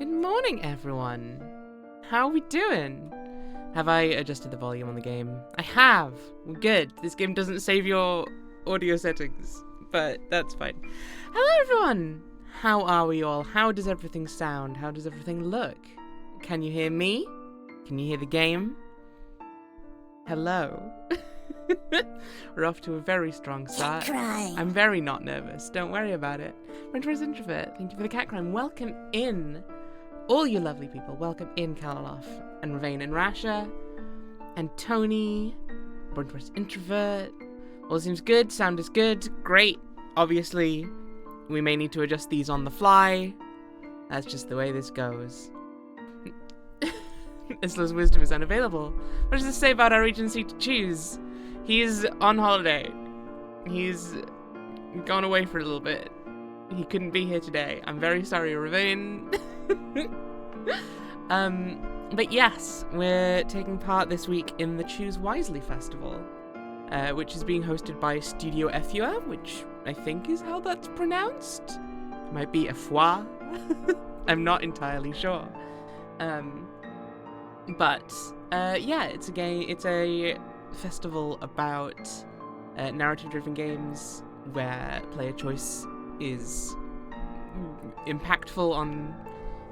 Good morning, everyone. How are we doing? Have I adjusted the volume on the game? I have. Good. This game doesn't save your audio settings, but that's fine. Hello, everyone. How are we all? How does everything sound? How does everything look? Can you hear me? Can you hear the game? Hello. We're off to a very strong start. I'm very not nervous. Don't worry about it. Fairies Introvert, thank you for the cat crime. Welcome in, all you lovely people. Welcome in, Kalaloff and Ravane and Rasha and Tony. Fairies Introvert. All seems good. Sound is good. Great. Obviously, we may need to adjust these on the fly. That's just the way this goes. Isla's wisdom is unavailable. What does this say about our agency to choose? He's on holiday. He's gone away for a little bit. He couldn't be here today. I'm very sorry, Ravane. But yes, we're taking part this week in the Choose Wisely Festival, which is being hosted by Studio FUA, which I think is how that's pronounced. Might be FUA. I'm not entirely sure. But yeah, it's a festival about narrative-driven games where player choice is impactful on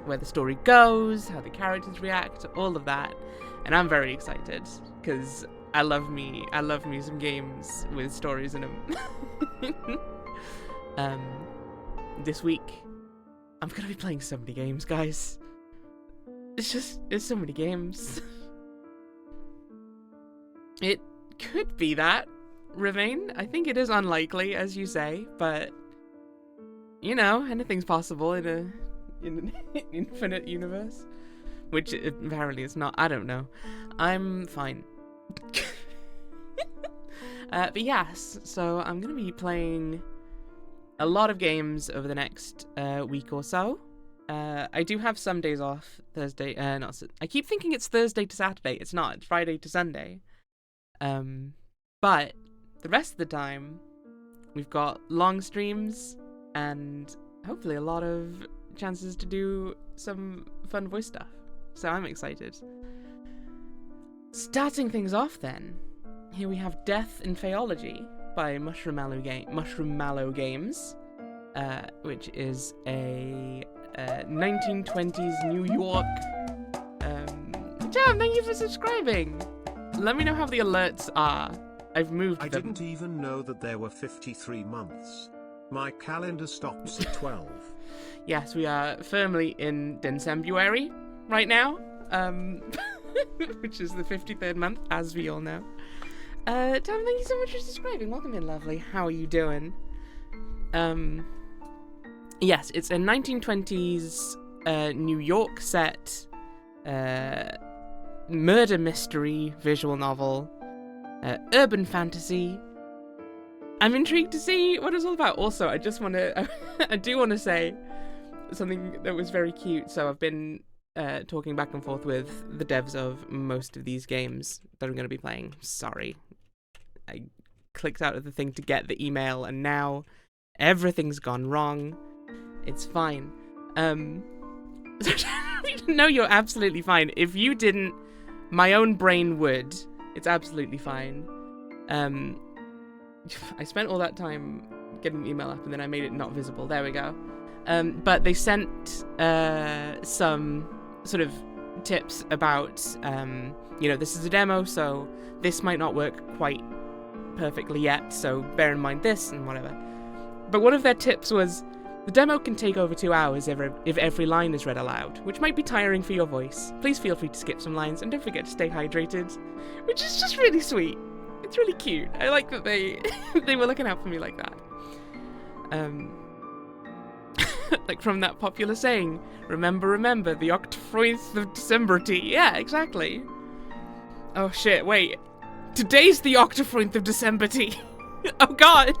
where the story goes, how the characters react, all of that. And I'm very excited because I love me some games with stories in them. This week, I'm gonna be playing so many games, guys. It's so many games. It could be that, Ravane. I think it is unlikely, as you say, but you know, anything's possible in an infinite universe, which apparently it's not. I don't know. I'm fine. But yes, so I'm gonna be playing a lot of games over the next week or so. I do have some days off. Thursday, I keep thinking it's Thursday to Saturday. It's not. It's Friday to Sunday. But the rest of the time, we've got long streams and hopefully a lot of chances to do some fun voice stuff. So I'm excited. Starting things off then, here we have Death in Faeology by Mushroom Mallow Games, which is a 1920s New York. Jam, thank you for subscribing. Let me know how the alerts are. I've moved them. I didn't even know that there were 53 months. My calendar stops at 12. Yes, we are firmly in December right now, which is the 53rd month, as we all know. Tom, thank you so much for subscribing. Welcome in, lovely. How are you doing? Yes, it's a 1920s New York set murder mystery visual novel, urban fantasy. I'm intrigued to see what it's all about. Also, I do want to say something that was very cute. So I've been talking back and forth with the devs of most of these games that I'm going to be playing. Sorry. I clicked out of the thing to get the email and now everything's gone wrong. It's fine. No, you're absolutely fine. If you didn't, my own brain would. It's absolutely fine. I spent all that time getting the email up and then I made it not visible. There we go. But they sent some sort of tips about, this is a demo, so this might not work quite perfectly yet, so bear in mind this and whatever. But one of their tips was, the demo can take over 2 hours if every line is read aloud, which might be tiring for your voice. Please feel free to skip some lines and don't forget to stay hydrated, which is just really sweet. It's really cute. I like that they were looking out for me like that. Like from that popular saying, remember, the Octafrointh of December tea. Yeah, exactly. Oh shit, wait. Today's the Octafrointh of December tea. Oh god.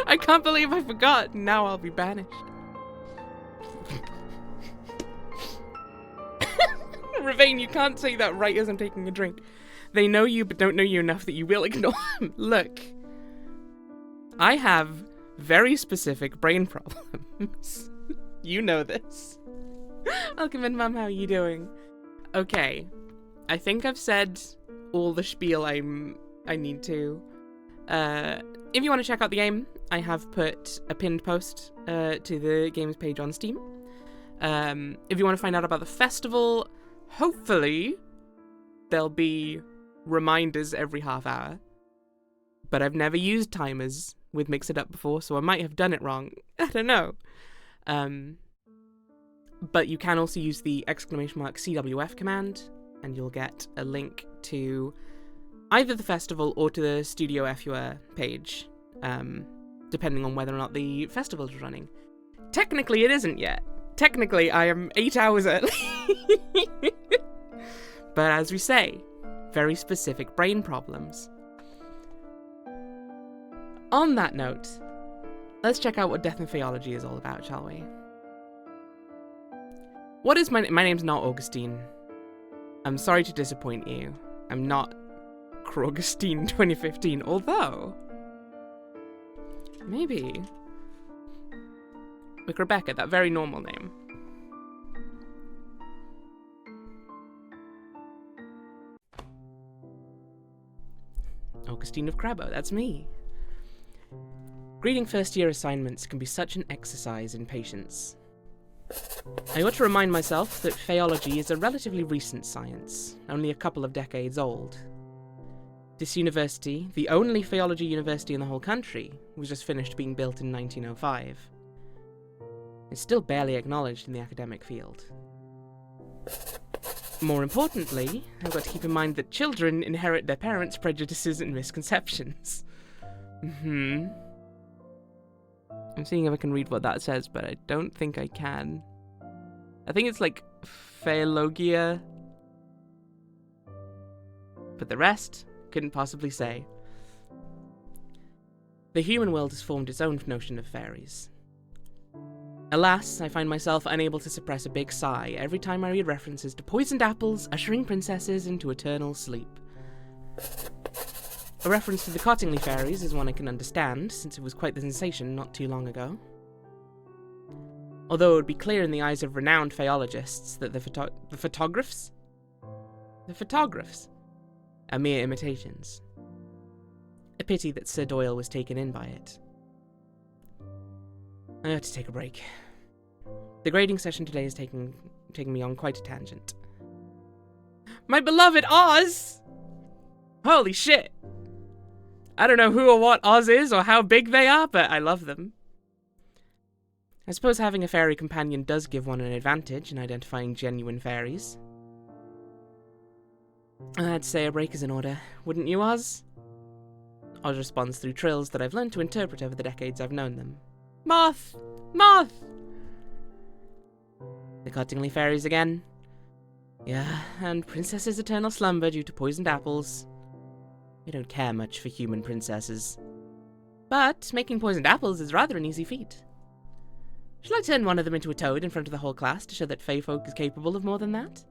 I can't believe I forgot. Now I'll be banished. Ravane, you can't say that right as I'm taking a drink. They know you but don't know you enough that you will ignore them. Look. I have very specific brain problems. You know this. Welcome in, Mum. How are you doing? Okay. I think I've said all the spiel I need to. If you want to check out the game, I have put a pinned post to the games page on Steam. If you want to find out about the festival, hopefully there'll be reminders every half hour. But I've never used timers with Mix It Up before, so I might have done it wrong. I don't know. But you can also use the !CWF command, and you'll get a link to either the festival or to the Studio FUR page, depending on whether or not the festival is running. Technically, it isn't yet. Technically, I am 8 hours early. But as we say, very specific brain problems. On that note, let's check out what Death and Faeology is all about, shall we? What is my name's not Augustine. I'm sorry to disappoint you. I'm not Augustine 2015, although maybe with Rebecca, that very normal name. Augustine of Crabbo, that's me. Grading first-year assignments can be such an exercise in patience. I ought to remind myself that Faeology is a relatively recent science, only a couple of decades old. This university, the only Faeology university in the whole country, was just finished being built in 1905. It's still barely acknowledged in the academic field. More importantly, I've got to keep in mind that children inherit their parents' prejudices and misconceptions. I'm seeing if I can read what that says, but I don't think I can. I think it's like Faeologia. But the rest, couldn't possibly say. The human world has formed its own notion of fairies. Alas, I find myself unable to suppress a big sigh every time I read references to poisoned apples ushering princesses into eternal sleep. A reference to the Cottingley fairies is one I can understand, since it was quite the sensation not too long ago. Although it would be clear in the eyes of renowned Faeologists that the photographs are mere imitations. A pity that Sir Doyle was taken in by it. I have to take a break. The grading session today is taking me on quite a tangent. My beloved Oz! Holy shit! I don't know who or what Oz is or how big they are, but I love them. I suppose having a fairy companion does give one an advantage in identifying genuine fairies. I'd say a break is in order, wouldn't you, Oz? Oz responds through trills that I've learned to interpret over the decades I've known them. Moth! Moth! The Cottingley fairies again. Yeah, and Princess's eternal slumber due to poisoned apples. I don't care much for human princesses. But making poisoned apples is rather an easy feat. Shall I turn one of them into a toad in front of the whole class to show that Fae folk is capable of more than that?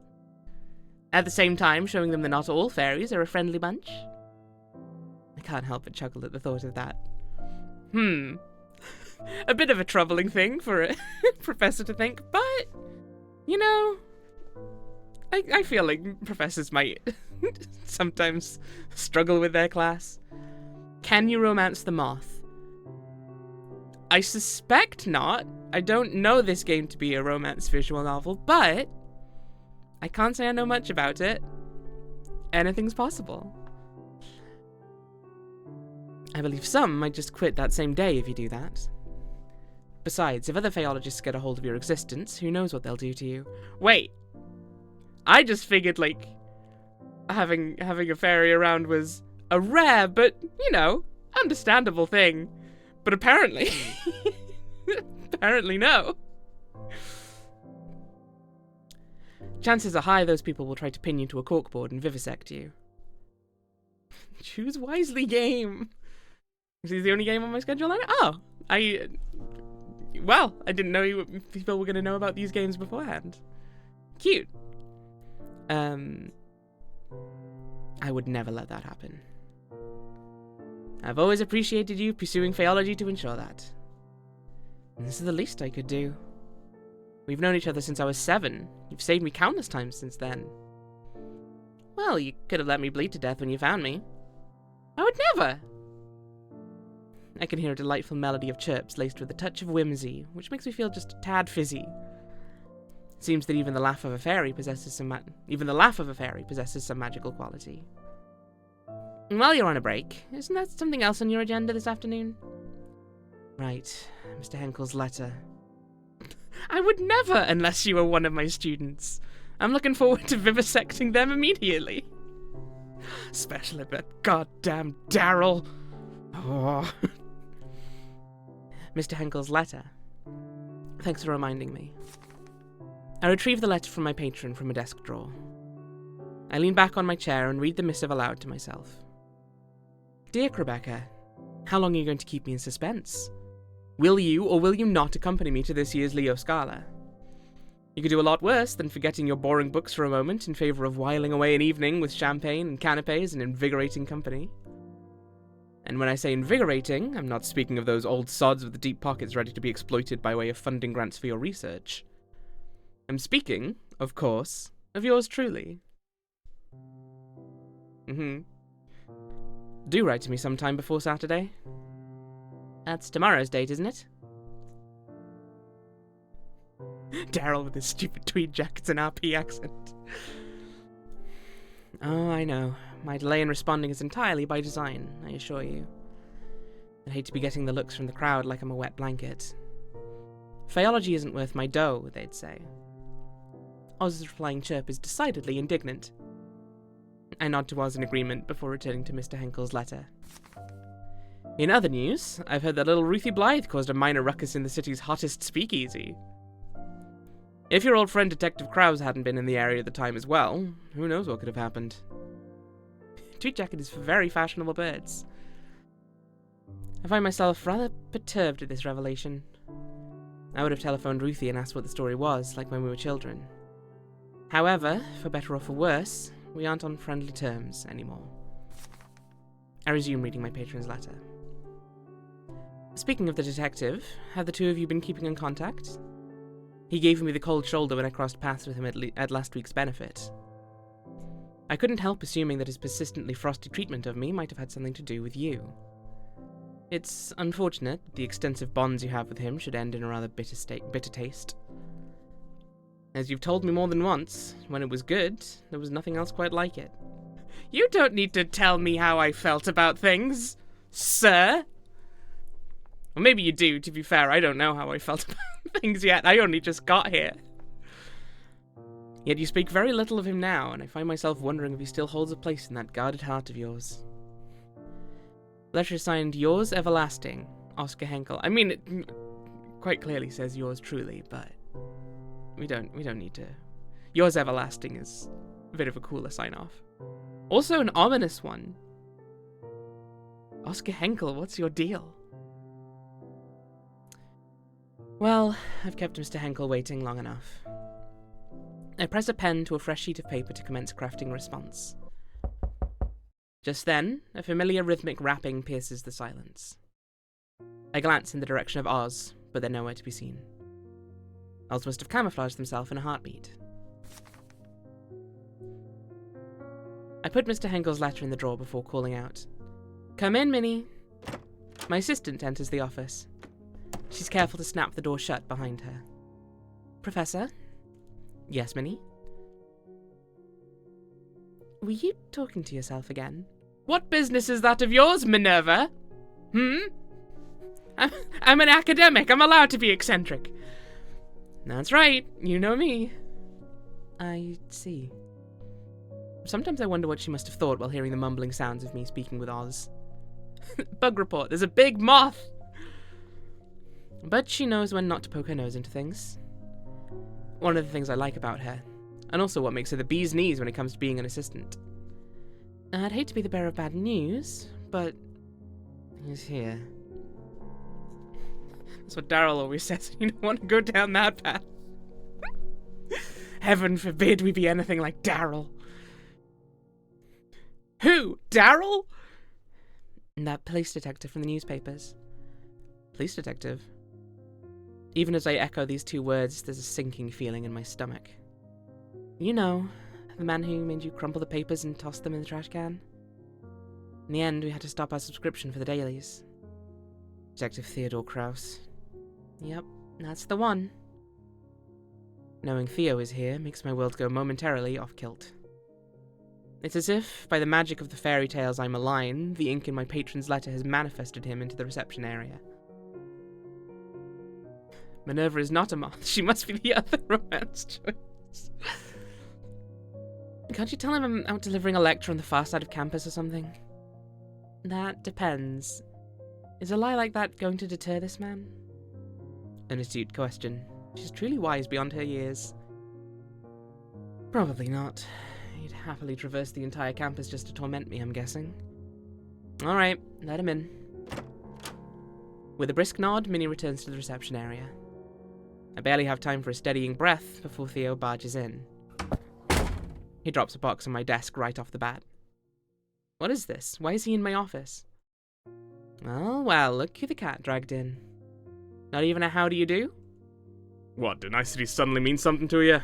At the same time, showing them that not all fairies are a friendly bunch? I can't help but chuckle at the thought of that. A bit of a troubling thing for a professor to think, but, you know, I feel like professors might sometimes struggle with their class. Can you romance the moth? I suspect not. I don't know this game to be a romance visual novel, but I can't say I know much about it. Anything's possible. I believe some might just quit that same day if you do that. Besides, if other Faeologists get a hold of your existence, who knows what they'll do to you. Wait! I just figured, like, having a fairy around was a rare, but, you know, understandable thing. But apparently... apparently no. Chances are high those people will try to pin you to a corkboard and vivisect you. Choose wisely, game! Is this the only game on my schedule now? Oh! Well, I didn't know people were going to know about these games beforehand. Cute. I would never let that happen. I've always appreciated you pursuing Faeology to ensure that. And this is the least I could do. We've known each other since I was 7. You've saved me countless times since then. Well, you could have let me bleed to death when you found me. I would never! I can hear a delightful melody of chirps laced with a touch of whimsy, which makes me feel just a tad fizzy. It seems that even the laugh of a fairy possesses some magical quality. And while you're on a break, isn't that something else on your agenda this afternoon? Right, Mr. Henkel's letter. I would never, unless you were one of my students. I'm looking forward to vivisecting them immediately. Especially that goddamn Daryl. Oh. Mr. Henkel's letter. Thanks for reminding me. I retrieve the letter from my patron from a desk drawer. I lean back on my chair and read the missive aloud to myself. Dear Rebecca, how long are you going to keep me in suspense? Will you or will you not accompany me to this year's Leo Scala? You could do a lot worse than forgetting your boring books for a moment in favour of whiling away an evening with champagne and canapes and invigorating company. And when I say invigorating, I'm not speaking of those old sods with the deep pockets ready to be exploited by way of funding grants for your research. I'm speaking, of course, of yours truly. Do write to me sometime before Saturday. That's tomorrow's date, isn't it? Daryl with his stupid tweed jackets and RP accent. Oh, I know. My delay in responding is entirely by design, I assure you. I'd hate to be getting the looks from the crowd like I'm a wet blanket. Phaeology isn't worth my dough, they'd say. Oz's replying chirp is decidedly indignant. I nod to Oz in agreement before returning to Mr. Henkel's letter. In other news, I've heard that little Ruthie Blythe caused a minor ruckus in the city's hottest speakeasy. If your old friend Detective Krause hadn't been in the area at the time as well, who knows what could have happened. Tweed jacket is for very fashionable birds. I find myself rather perturbed at this revelation. I would have telephoned Ruthie and asked what the story was, like when we were children. However, for better or for worse, we aren't on friendly terms anymore. I resume reading my patron's letter. Speaking of the detective, have the two of you been keeping in contact? He gave me the cold shoulder when I crossed paths with him at last week's benefit. I couldn't help assuming that his persistently frosty treatment of me might have had something to do with you. It's unfortunate that the extensive bonds you have with him should end in a rather bitter taste. As you've told me more than once, when it was good, there was nothing else quite like it. You don't need to tell me how I felt about things, sir. Well, maybe you do, to be fair. I don't know how I felt about things yet. I only just got here. Yet you speak very little of him now, and I find myself wondering if he still holds a place in that guarded heart of yours. Letter signed Yours Everlasting, Oscar Henkel. I mean, it quite clearly says yours truly, but we don't need to. Yours Everlasting is a bit of a cooler sign-off. Also an ominous one. Oscar Henkel, what's your deal? Well, I've kept Mr. Henkel waiting long enough. I press a pen to a fresh sheet of paper to commence crafting a response. Just then, a familiar rhythmic rapping pierces the silence. I glance in the direction of Oz, but they're nowhere to be seen. Oz must have camouflaged himself in a heartbeat. I put Mr. Henkel's letter in the drawer before calling out, "Come in, Minnie." My assistant enters the office. She's careful to snap the door shut behind her. "Professor?" "Yes, Minnie?" "Were you talking to yourself again?" "What business is that of yours, Minerva? I'm an academic. I'm allowed to be eccentric." "That's right. You know me." "I see." Sometimes I wonder what she must have thought while hearing the mumbling sounds of me speaking with Oz. Bug report. There's a big moth. But she knows when not to poke her nose into things. One of the things I like about her, and also what makes her the bee's knees when it comes to being an assistant. I'd hate to be the bearer of bad news, but he's here. That's what Daryl always says. You don't want to go down that path. Heaven forbid we be anything like Daryl. Who? Daryl? That police detective from the newspapers. Police detective? Even as I echo these two words, there's a sinking feeling in my stomach. You know, the man who made you crumple the papers and toss them in the trash can? In the end, we had to stop our subscription for the dailies. Detective Theodore Kraus. Yep, that's the one. Knowing Theo is here makes my world go momentarily off-kilt. It's as if, by the magic of the fairy tales I malign, the ink in my patron's letter has manifested him into the reception area. Minerva is not a moth. She must be the other romance choice. Can't you tell him I'm out delivering a lecture on the far side of campus or something? That depends. Is a lie like that going to deter this man? An astute question. She's truly wise beyond her years. Probably not. He'd happily traverse the entire campus just to torment me, I'm guessing. Alright, let him in. With a brisk nod, Minnie returns to the reception area. I barely have time for a steadying breath before Theo barges in. He drops a box on my desk right off the bat. What is this? Why is he in my office? Well, look who the cat dragged in. Not even a how do you do? What, did nicety suddenly mean something to you?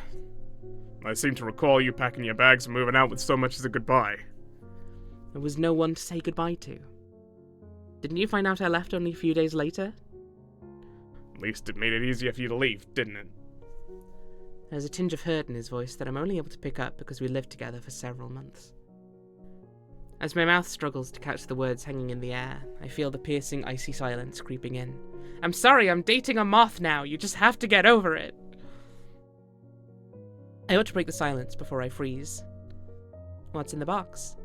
I seem to recall you packing your bags and moving out with so much as a goodbye. There was no one to say goodbye to. Didn't you find out I left only a few days later? At least it made it easier for you to leave, didn't it? There's a tinge of hurt in his voice that I'm only able to pick up because we lived together for several months. As my mouth struggles to catch the words hanging in the air, I feel the piercing, icy silence creeping in. I'm sorry, I'm dating a moth now. You just have to get over it. I ought to break the silence before I freeze. What's in the box?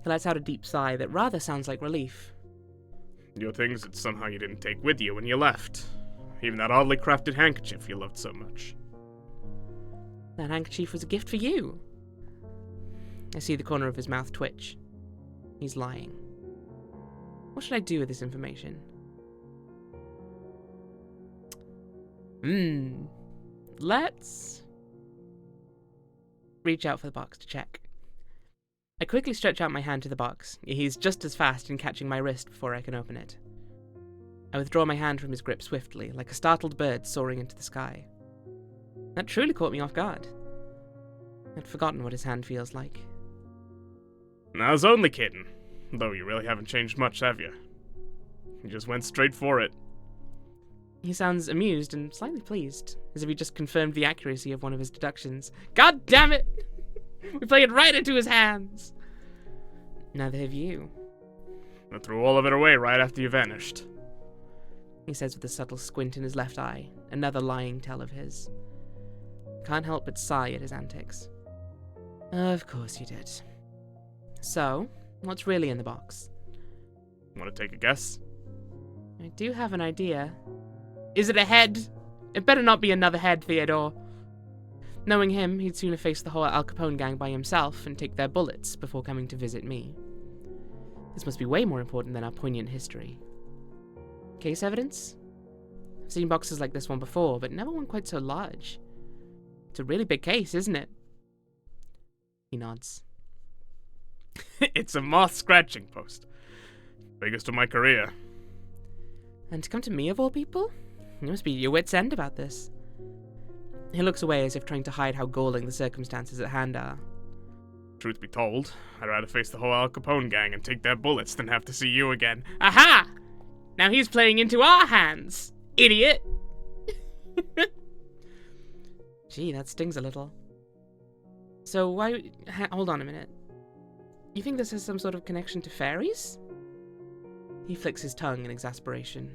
He lets out a deep sigh that rather sounds like relief. Your things that somehow you didn't take with you when you left. Even that oddly crafted handkerchief you loved so much. That handkerchief was a gift for you. I see the corner of his mouth twitch. He's lying. What should I do with this information? Let's reach out for the box to check. I quickly stretch out my hand to the box. He's just as fast in catching my wrist before I can open it. I withdraw my hand from his grip swiftly, like a startled bird soaring into the sky. That truly caught me off guard. I'd forgotten what his hand feels like. I was only kidding. Though you really haven't changed much, have you? You just went straight for it. He sounds amused and slightly pleased, as if he just confirmed the accuracy of one of his deductions. God damn it! We played right into his hands! Neither have you. I threw all of it away right after you vanished. He says with a subtle squint in his left eye, another lying tell of his. Can't help but sigh at his antics. Of course you did. So, what's really in the box? Want to take a guess? I do have an idea. Is it a head? It better not be another head, Theodore. Knowing him, he'd sooner face the whole Al Capone gang by himself and take their bullets before coming to visit me. This must be way more important than our poignant history. Case evidence? I've seen boxes like this one before, but never one quite so large. It's a really big case, isn't it? He nods. It's a moth scratching post. Biggest of my career. And to come to me of all people? You must be at your wit's end about this. He looks away as if trying to hide how galling the circumstances at hand are. Truth be told, I'd rather face the whole Al Capone gang and take their bullets than have to see you again. Aha! Now he's playing into our hands, idiot! Gee, that stings a little. So why... hold on a minute. You think this has some sort of connection to fairies? He flicks his tongue in exasperation.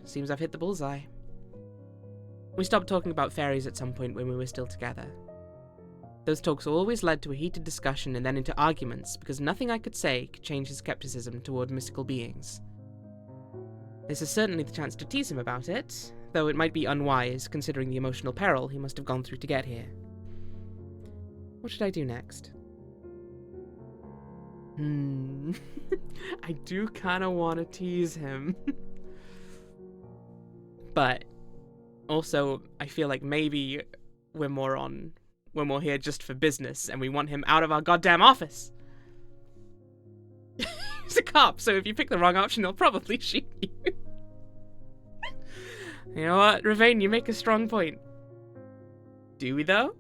Seems I've hit the bullseye. We stopped talking about fairies at some point when we were still together. Those talks always led to a heated discussion and then into arguments because nothing I could say could change his skepticism toward mystical beings. This is certainly the chance to tease him about it, though it might be unwise considering the emotional peril he must have gone through to get here. What should I do next? I do kind of want to tease him. But also, I feel like maybe we're more here just for business and we want him out of our goddamn office. He's a cop, so if you pick the wrong option, he'll probably shoot you. You know what, Ravane, you make a strong point. Do we though?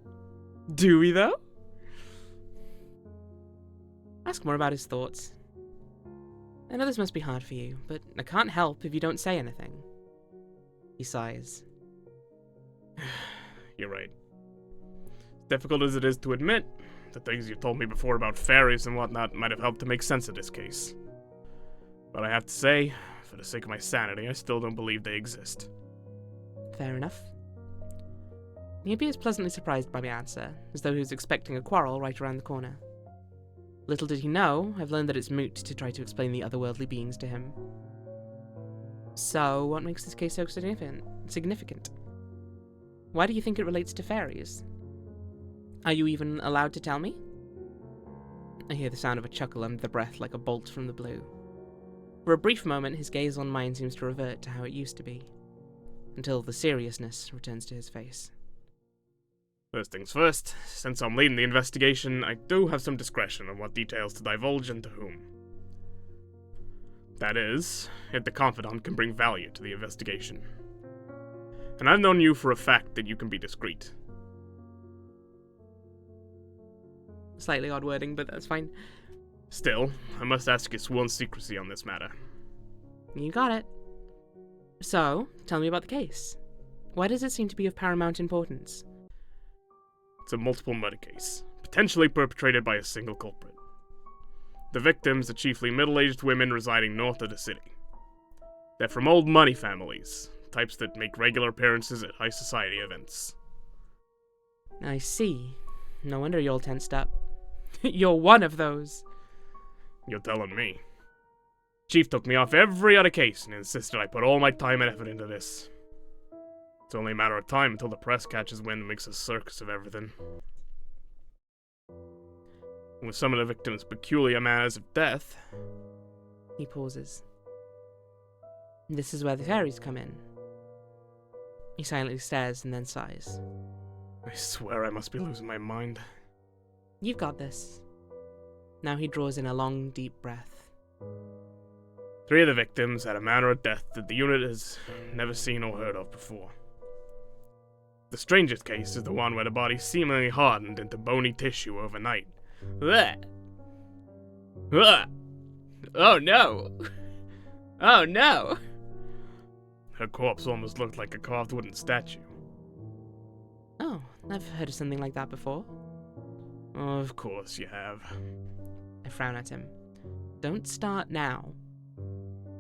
Do we though? Ask more about his thoughts. I know this must be hard for you, but I can't help if you don't say anything. He sighs. You're right. Difficult as it is to admit, the things you told me before about fairies and whatnot might have helped to make sense of this case. But I have to say, for the sake of my sanity, I still don't believe they exist. Fair enough. He appears pleasantly surprised by my answer, as though he was expecting a quarrel right around the corner. Little did he know, I've learned that it's moot to try to explain the otherworldly beings to him. So, what makes this case so significant? Why do you think it relates to fairies? Are you even allowed to tell me? I hear the sound of a chuckle under the breath like a bolt from the blue. For a brief moment, his gaze on mine seems to revert to how it used to be, until the seriousness returns to his face. First things first, since I'm leading the investigation, I do have some discretion on what details to divulge and to whom. That is, if the confidant can bring value to the investigation. And I've known you for a fact that you can be discreet. Slightly odd wording, but that's fine. Still, I must ask you sworn secrecy on this matter. You got it. So, tell me about the case. Why does it seem to be of paramount importance? It's a multiple murder case, potentially perpetrated by a single culprit. The victims are chiefly middle-aged women residing north of the city. They're from old money families, types that make regular appearances at high society events. I see. No wonder you're all tensed up. You're one of those. You're telling me. Chief took me off every other case and insisted I put all my time and effort into this. It's only a matter of time until the press catches wind and makes a circus of everything. With some of the victims' peculiar manners of death... He pauses. This is where the fairies come in. He silently stares and then sighs. I swear I must be losing my mind. You've got this. Now he draws in a long, deep breath. 3 of the victims had a manner of death that the unit has never seen or heard of before. The strangest case is the one where the body seemingly hardened into bony tissue overnight. Blech. Ugh. Oh no! Oh no! Her corpse almost looked like a carved wooden statue. Oh, I've heard of something like that before. Of course you have. I frown at him. Don't start now.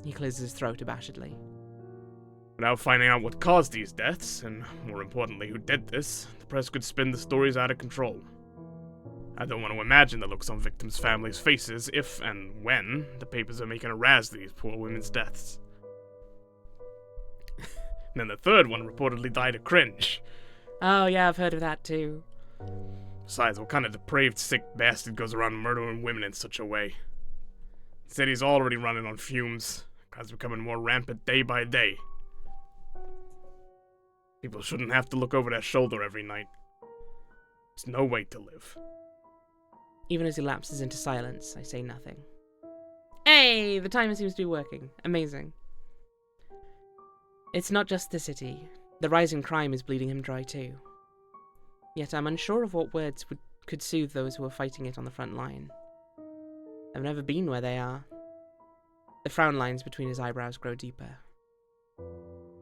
He clears his throat abashedly. Without finding out what caused these deaths, and more importantly who did this, the press could spin the stories out of control. I don't want to imagine the looks on victims' families' faces if and when the papers are making a razz of these poor women's deaths. And then the third one reportedly died of cringe. Oh yeah, I've heard of that too. Besides, what kind of depraved, sick bastard goes around murdering women in such a way? The city's already running on fumes. Crime's becoming more rampant day by day. People shouldn't have to look over their shoulder every night. It's no way to live. Even as he lapses into silence, I say nothing. Hey, the timer seems to be working. Amazing. It's not just the city. The rise in crime is bleeding him dry too. Yet I'm unsure of what words could soothe those who are fighting it on the front line. I've never been where they are. The frown lines between his eyebrows grow deeper.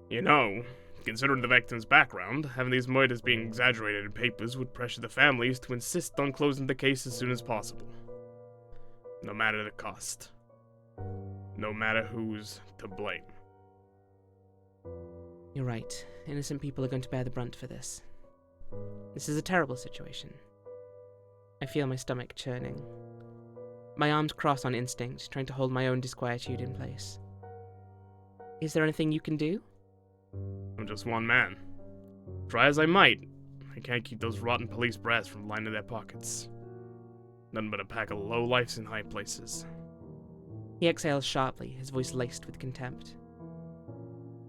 You know, considering the victim's background, having these murders being exaggerated in papers would pressure the families to insist on closing the case as soon as possible. No matter the cost. No matter who's to blame. You're right. Innocent people are going to bear the brunt for this. This is a terrible situation. I feel my stomach churning. My arms cross on instinct, trying to hold my own disquietude in place. Is there anything you can do? I'm just one man. Try as I might, I can't keep those rotten police brats from lining their pockets. Nothing but a pack of lowlifes in high places. He exhales sharply, his voice laced with contempt.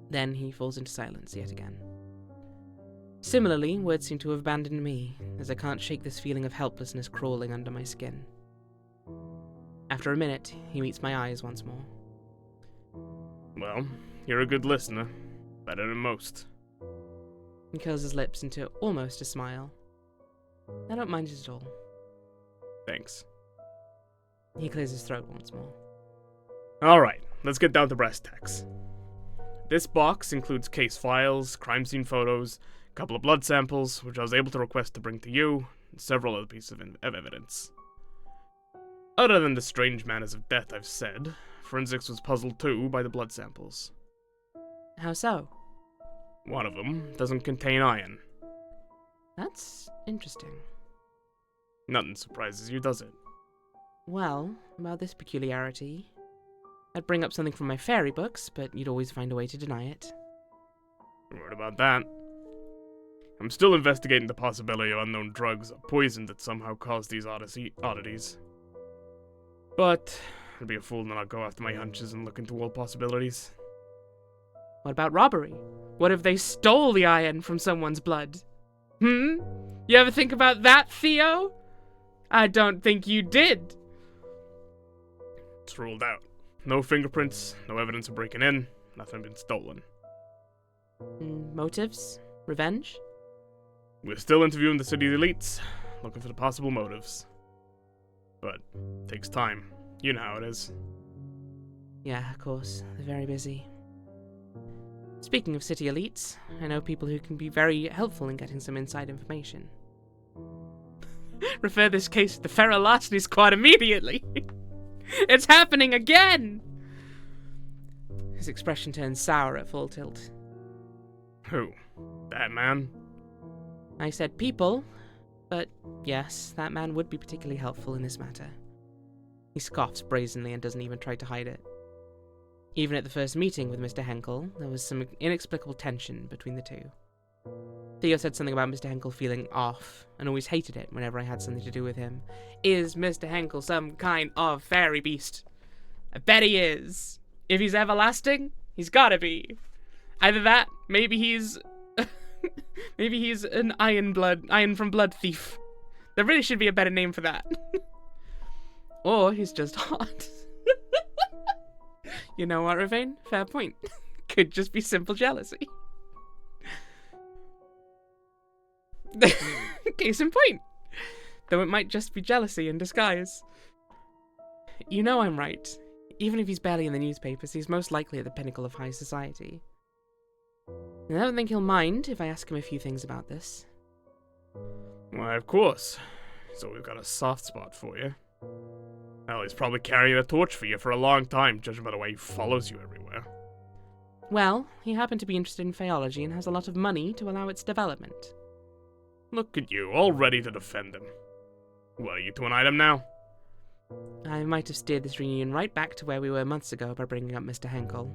Then he falls into silence yet again. Similarly, words seem to have abandoned me, as I can't shake this feeling of helplessness crawling under my skin. After a minute, he meets my eyes once more. Well, you're a good listener. Better than most. He curls his lips into almost a smile. I don't mind it at all. Thanks. He clears his throat once more. Alright, let's get down to brass tacks. This box includes case files, crime scene photos, a couple of blood samples, which I was able to request to bring to you, and several other pieces of evidence. Other than the strange manners of death I've said, forensics was puzzled too by the blood samples. How so? One of them doesn't contain iron. That's interesting. Nothing surprises you, does it? Well, about this peculiarity, I'd bring up something from my fairy books, but you'd always find a way to deny it. What about that? I'm still investigating the possibility of unknown drugs or poison that somehow caused these oddities. But I'd be a fool to not go after my hunches and look into all possibilities. What about robbery? What if they stole the iron from someone's blood? You ever think about that, Theo? I don't think you did. It's ruled out. No fingerprints, no evidence of breaking in, nothing been stolen. Motives? Revenge? We're still interviewing the city's elites, looking for the possible motives. But it takes time. You know how it is. Yeah, of course. They're very busy. Speaking of city elites, I know people who can be very helpful in getting some inside information. Refer this case to the Faeolog Squad immediately! It's happening again! His expression turns sour at full tilt. Who? That man? I said people, but yes, that man would be particularly helpful in this matter. He scoffs brazenly and doesn't even try to hide it. Even at the first meeting with Mr. Henkel, there was some inexplicable tension between the two. Theo said something about Mr. Henkel feeling off, and always hated it whenever I had something to do with him. Is Mr. Henkel some kind of fairy beast? I bet he is. If he's everlasting, he's gotta be. Either that, maybe he's... maybe he's an iron from blood thief. There really should be a better name for that. Or he's just hot. You know what, Ravane? Fair point. Could just be simple jealousy. Case in point. Though it might just be jealousy in disguise. You know I'm right. Even if he's barely in the newspapers, he's most likely at the pinnacle of high society. And I don't think he'll mind if I ask him a few things about this. Why, of course. So we've got a soft spot for you. Hell, he's probably carrying a torch for you for a long time, judging by the way he follows you everywhere. Well, he happened to be interested in Faeology and has a lot of money to allow its development. Look at you, all ready to defend him. What, are you to an item now? I might have steered this reunion right back to where we were months ago by bringing up Mr. Henkel.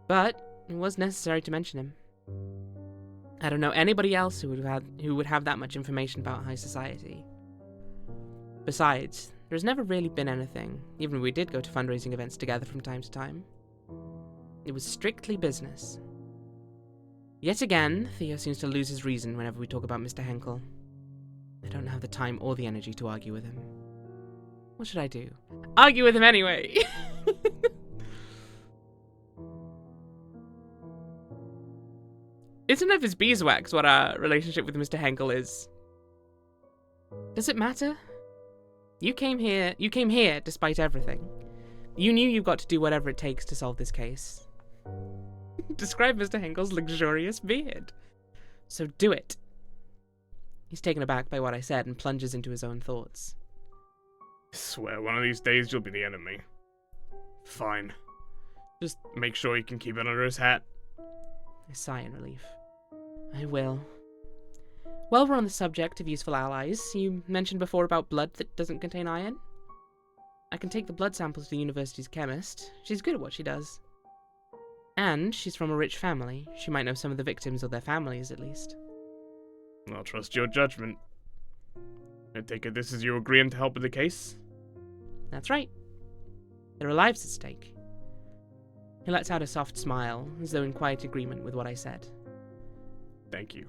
But it was necessary to mention him. I don't know anybody else who would have that much information about high society. Besides, there's never really been anything, even when we did go to fundraising events together from time to time. It was strictly business. Yet again, Theo seems to lose his reason whenever we talk about Mr. Henkel. I don't have the time or the energy to argue with him. What should I do? Argue with him anyway! It's none of his beeswax what our relationship with Mr. Henkel is. Does it matter? You came here despite everything. You knew you got to do whatever it takes to solve this case. Describe Mr. Henkel's luxurious beard. So do it. He's taken aback by what I said and plunges into his own thoughts. I swear, one of these days you'll be the enemy. Fine. Just make sure you can keep it under his hat. I sigh in relief. I will. While we're on the subject of useful allies, you mentioned before about blood that doesn't contain iron? I can take the blood samples to the university's chemist. She's good at what she does. And she's from a rich family. She might know some of the victims or their families, at least. I'll trust your judgment. I take it this is you agreeing to help with the case? That's right. There are lives at stake. He lets out a soft smile, as though in quiet agreement with what I said. Thank you.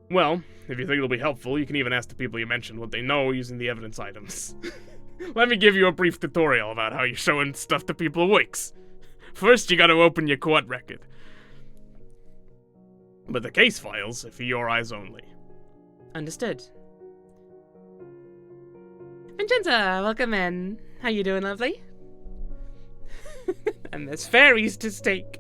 Well, if you think it'll be helpful, you can even ask the people you mentioned what they know using the evidence items. Let me give you a brief tutorial about how you're showing stuff to people who wakes. First, you gotta open your court record. But the case files are for your eyes only. Understood. Vincenza, welcome in. How you doing, lovely? And there's fairies to stake.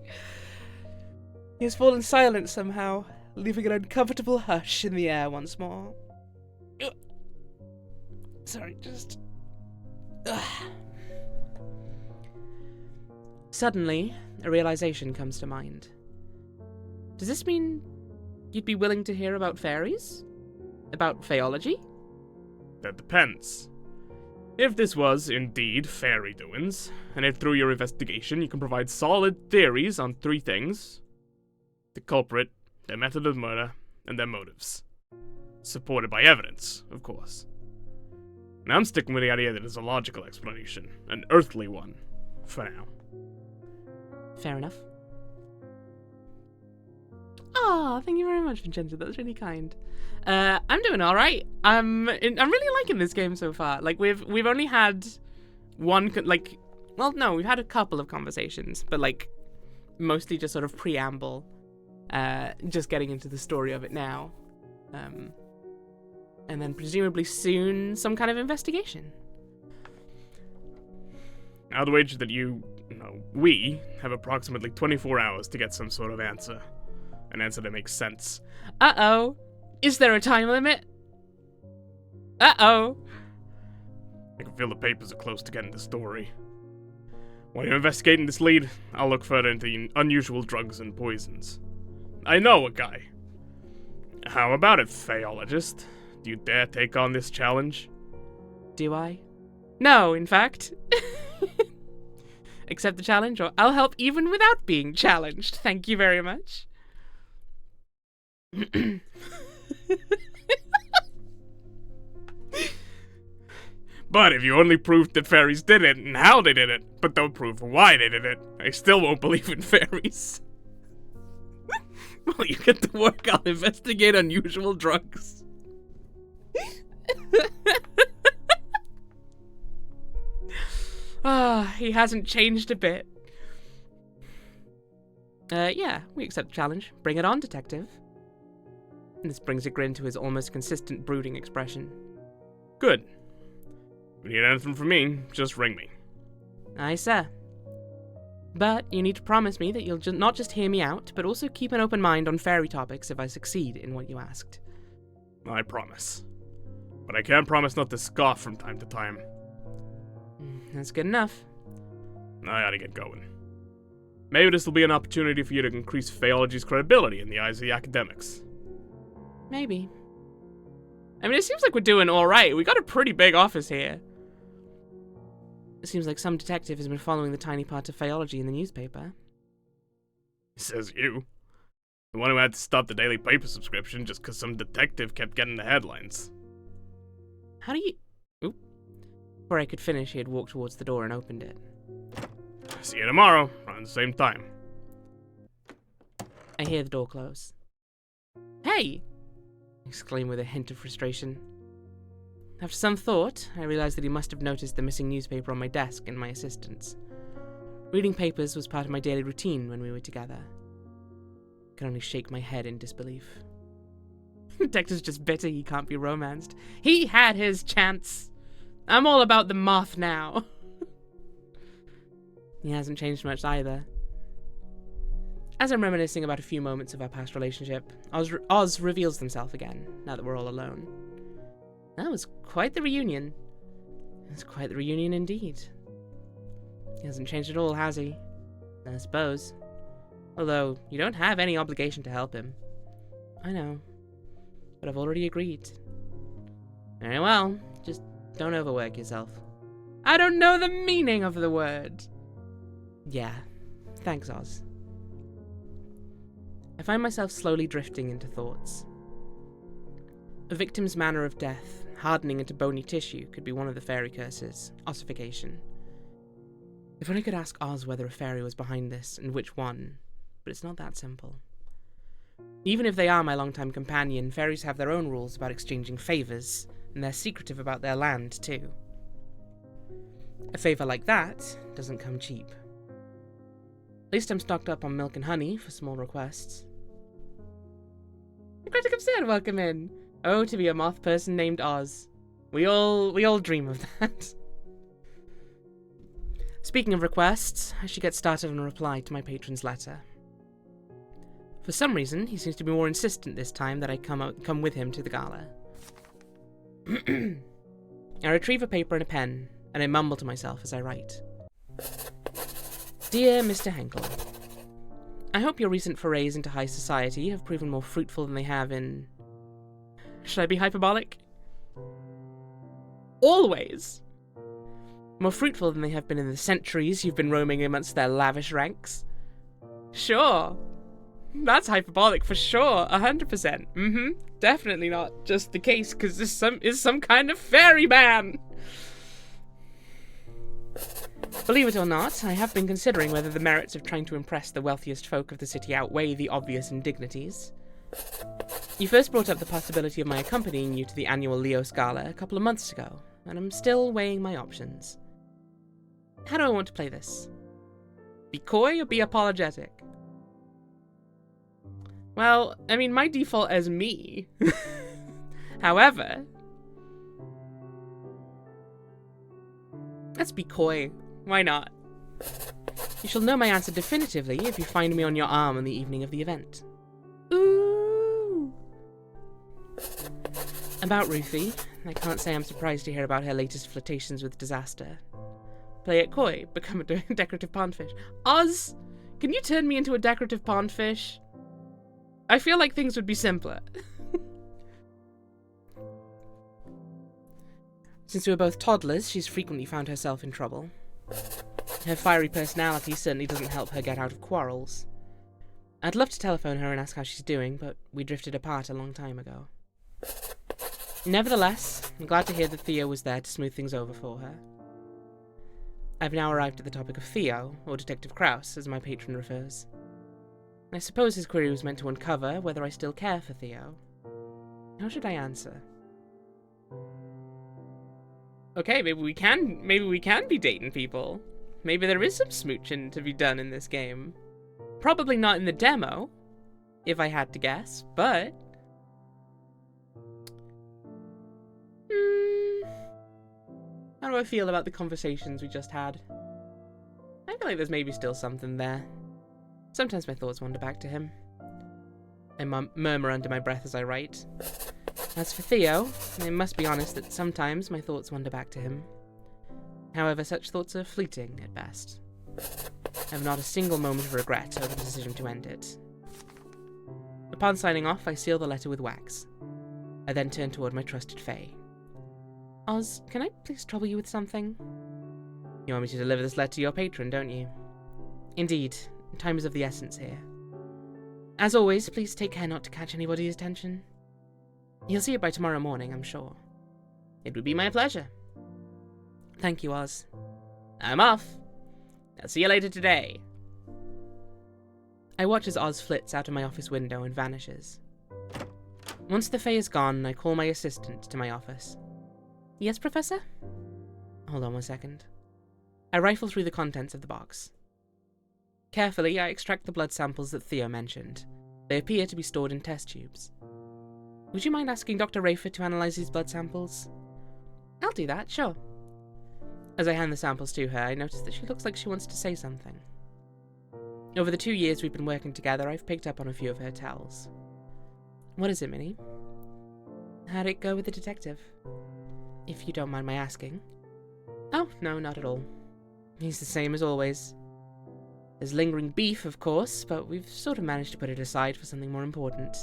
He has fallen silent somehow, leaving an uncomfortable hush in the air once more. Ugh. Sorry, just... Ugh. Suddenly, a realization comes to mind. Does this mean you'd be willing to hear about fairies? About Faeology? That depends. If this was, indeed, fairy doings, and if through your investigation you can provide solid theories on 3 things: the culprit, their method of murder, and their motives. Supported by evidence, of course. Now I'm sticking with the idea that it's a logical explanation, an earthly one, for now. Fair enough. Oh, thank you very much, Vincenzo. That's really kind. I'm doing all right. I'm really liking this game so far. Like we've only had one we've had a couple of conversations, but like mostly just sort of preamble. Just getting into the story of it now, and then presumably soon some kind of investigation. I'd wager that we have approximately 24 hours to get some sort of answer. An answer that makes sense. Uh-oh. Is there a time limit? Uh-oh. I can feel the papers are close to getting the story. While you're investigating this lead, I'll look further into unusual drugs and poisons. I know a guy. How about it, Faeologist? Do you dare take on this challenge? Do I? No, in fact. Accept the challenge, or I'll help even without being challenged. Thank you very much. But if you only proved that fairies did it and how they did it, but don't prove why they did it, I still won't believe in fairies. Well, you get to work, I'll investigate unusual drugs. He hasn't changed a bit. Yeah, we accept the challenge. Bring it on, detective. And this brings a grin to his almost consistent brooding expression. Good. If you need anything from me, just ring me. Aye, sir. But you need to promise me that you'll not just hear me out, but also keep an open mind on fairy topics if I succeed in what you asked. I promise. But I can't promise not to scoff from time to time. That's good enough. I ought to get going. Maybe this will be an opportunity for you to increase Faeology's credibility in the eyes of the academics. Maybe. I mean, it seems like we're doing alright. We got a pretty big office here. It seems like some detective has been following the tiny part of Faeology in the newspaper. Says you. The one who had to stop the daily paper subscription just because some detective kept getting the headlines. How do you... Oop. Before I could finish, he had walked towards the door and opened it. See you tomorrow, around the same time. I hear the door close. Hey! I exclaim with a hint of frustration. After some thought, I realized that he must have noticed the missing newspaper on my desk and my assistant's. Reading papers was part of my daily routine when we were together. I could only shake my head in disbelief. Detective's just bitter he can't be romanced. He had his chance. I'm all about the moth now. He hasn't changed much either. As I'm reminiscing about a few moments of our past relationship, Oz reveals himself again, now that we're all alone. That was quite the reunion. It was quite the reunion indeed. He hasn't changed at all, has he? I suppose. Although, you don't have any obligation to help him. I know. But I've already agreed. Very well, just don't overwork yourself. I don't know the meaning of the word. Yeah, thanks, Oz. I find myself slowly drifting into thoughts. A victim's manner of death, hardening into bony tissue, could be one of the fairy curses, ossification. If only I could ask Oz whether a fairy was behind this, and which one, but it's not that simple. Even if they are my longtime companion, fairies have their own rules about exchanging favours, and they're secretive about their land, too. A favour like that doesn't come cheap. At least I'm stocked up on milk and honey for small requests. The critic said, welcome in. Oh, to be a moth person named Oz. We all dream of that. Speaking of requests, I should get started on a reply to my patron's letter. For some reason, he seems to be more insistent this time that I come with him to the gala. I retrieve a paper and a pen, and I mumble to myself as I write. Dear Mr. Henkel, I hope your recent forays into high society have proven more fruitful than they have in... Should I be hyperbolic? Always! More fruitful than they have been in the centuries you've been roaming amongst their lavish ranks. Sure. That's hyperbolic for sure, 100%. Definitely not just the case, because this is some kind of fairy man! Believe it or not, I have been considering whether the merits of trying to impress the wealthiest folk of the city outweigh the obvious indignities. You first brought up the possibility of my accompanying you to the annual Leo Scala a couple of months ago, and I'm still weighing my options. How do I want to play this? Be coy or be apologetic? Well, I mean, my default as me. However, let's be coy. Why not? You shall know my answer definitively if you find me on your arm on the evening of the event. Ooh! About Ruthie, I can't say I'm surprised to hear about her latest flirtations with disaster. Play it coy, become a decorative pondfish. Oz, can you turn me into a decorative pondfish? I feel like things would be simpler. Since we were both toddlers, she's frequently found herself in trouble. Her fiery personality certainly doesn't help her get out of quarrels. I'd love to telephone her and ask how she's doing, but we drifted apart a long time ago. Nevertheless, I'm glad to hear that Theo was there to smooth things over for her. I've now arrived at the topic of Theo, or Detective Kraus, as my patron refers. I suppose his query was meant to uncover whether I still care for Theo. How should I answer? Okay, maybe we can be dating people. Maybe there is some smooching to be done in this game. Probably not in the demo, if I had to guess, but... How do I feel about the conversations we just had? I feel like there's maybe still something there. Sometimes my thoughts wander back to him. I murmur under my breath as I write. As for Theo, I must be honest that sometimes my thoughts wander back to him. However, such thoughts are fleeting at best. I have not a single moment of regret over the decision to end it. Upon signing off, I seal the letter with wax. I then turn toward my trusted Fae. Oz, can I please trouble you with something? You want me to deliver this letter to your patron, don't you? Indeed, time is of the essence here. As always, please take care not to catch anybody's attention. You'll see it by tomorrow morning, I'm sure. It would be my pleasure. Thank you, Oz. I'm off. I'll see you later today. I watch as Oz flits out of my office window and vanishes. Once the Fae is gone, I call my assistant to my office. Yes, Professor? Hold on 1 second. I rifle through the contents of the box. Carefully, I extract the blood samples that Theo mentioned. They appear to be stored in test tubes. Would you mind asking Dr. Rayford to analyze these blood samples? I'll do that, sure. As I hand the samples to her, I notice that she looks like she wants to say something. Over the 2 years we've been working together, I've picked up on a few of her tells. What is it, Minnie? How'd it go with the detective? If you don't mind my asking. Oh, no, not at all. He's the same as always. There's lingering beef, of course, but we've sort of managed to put it aside for something more important.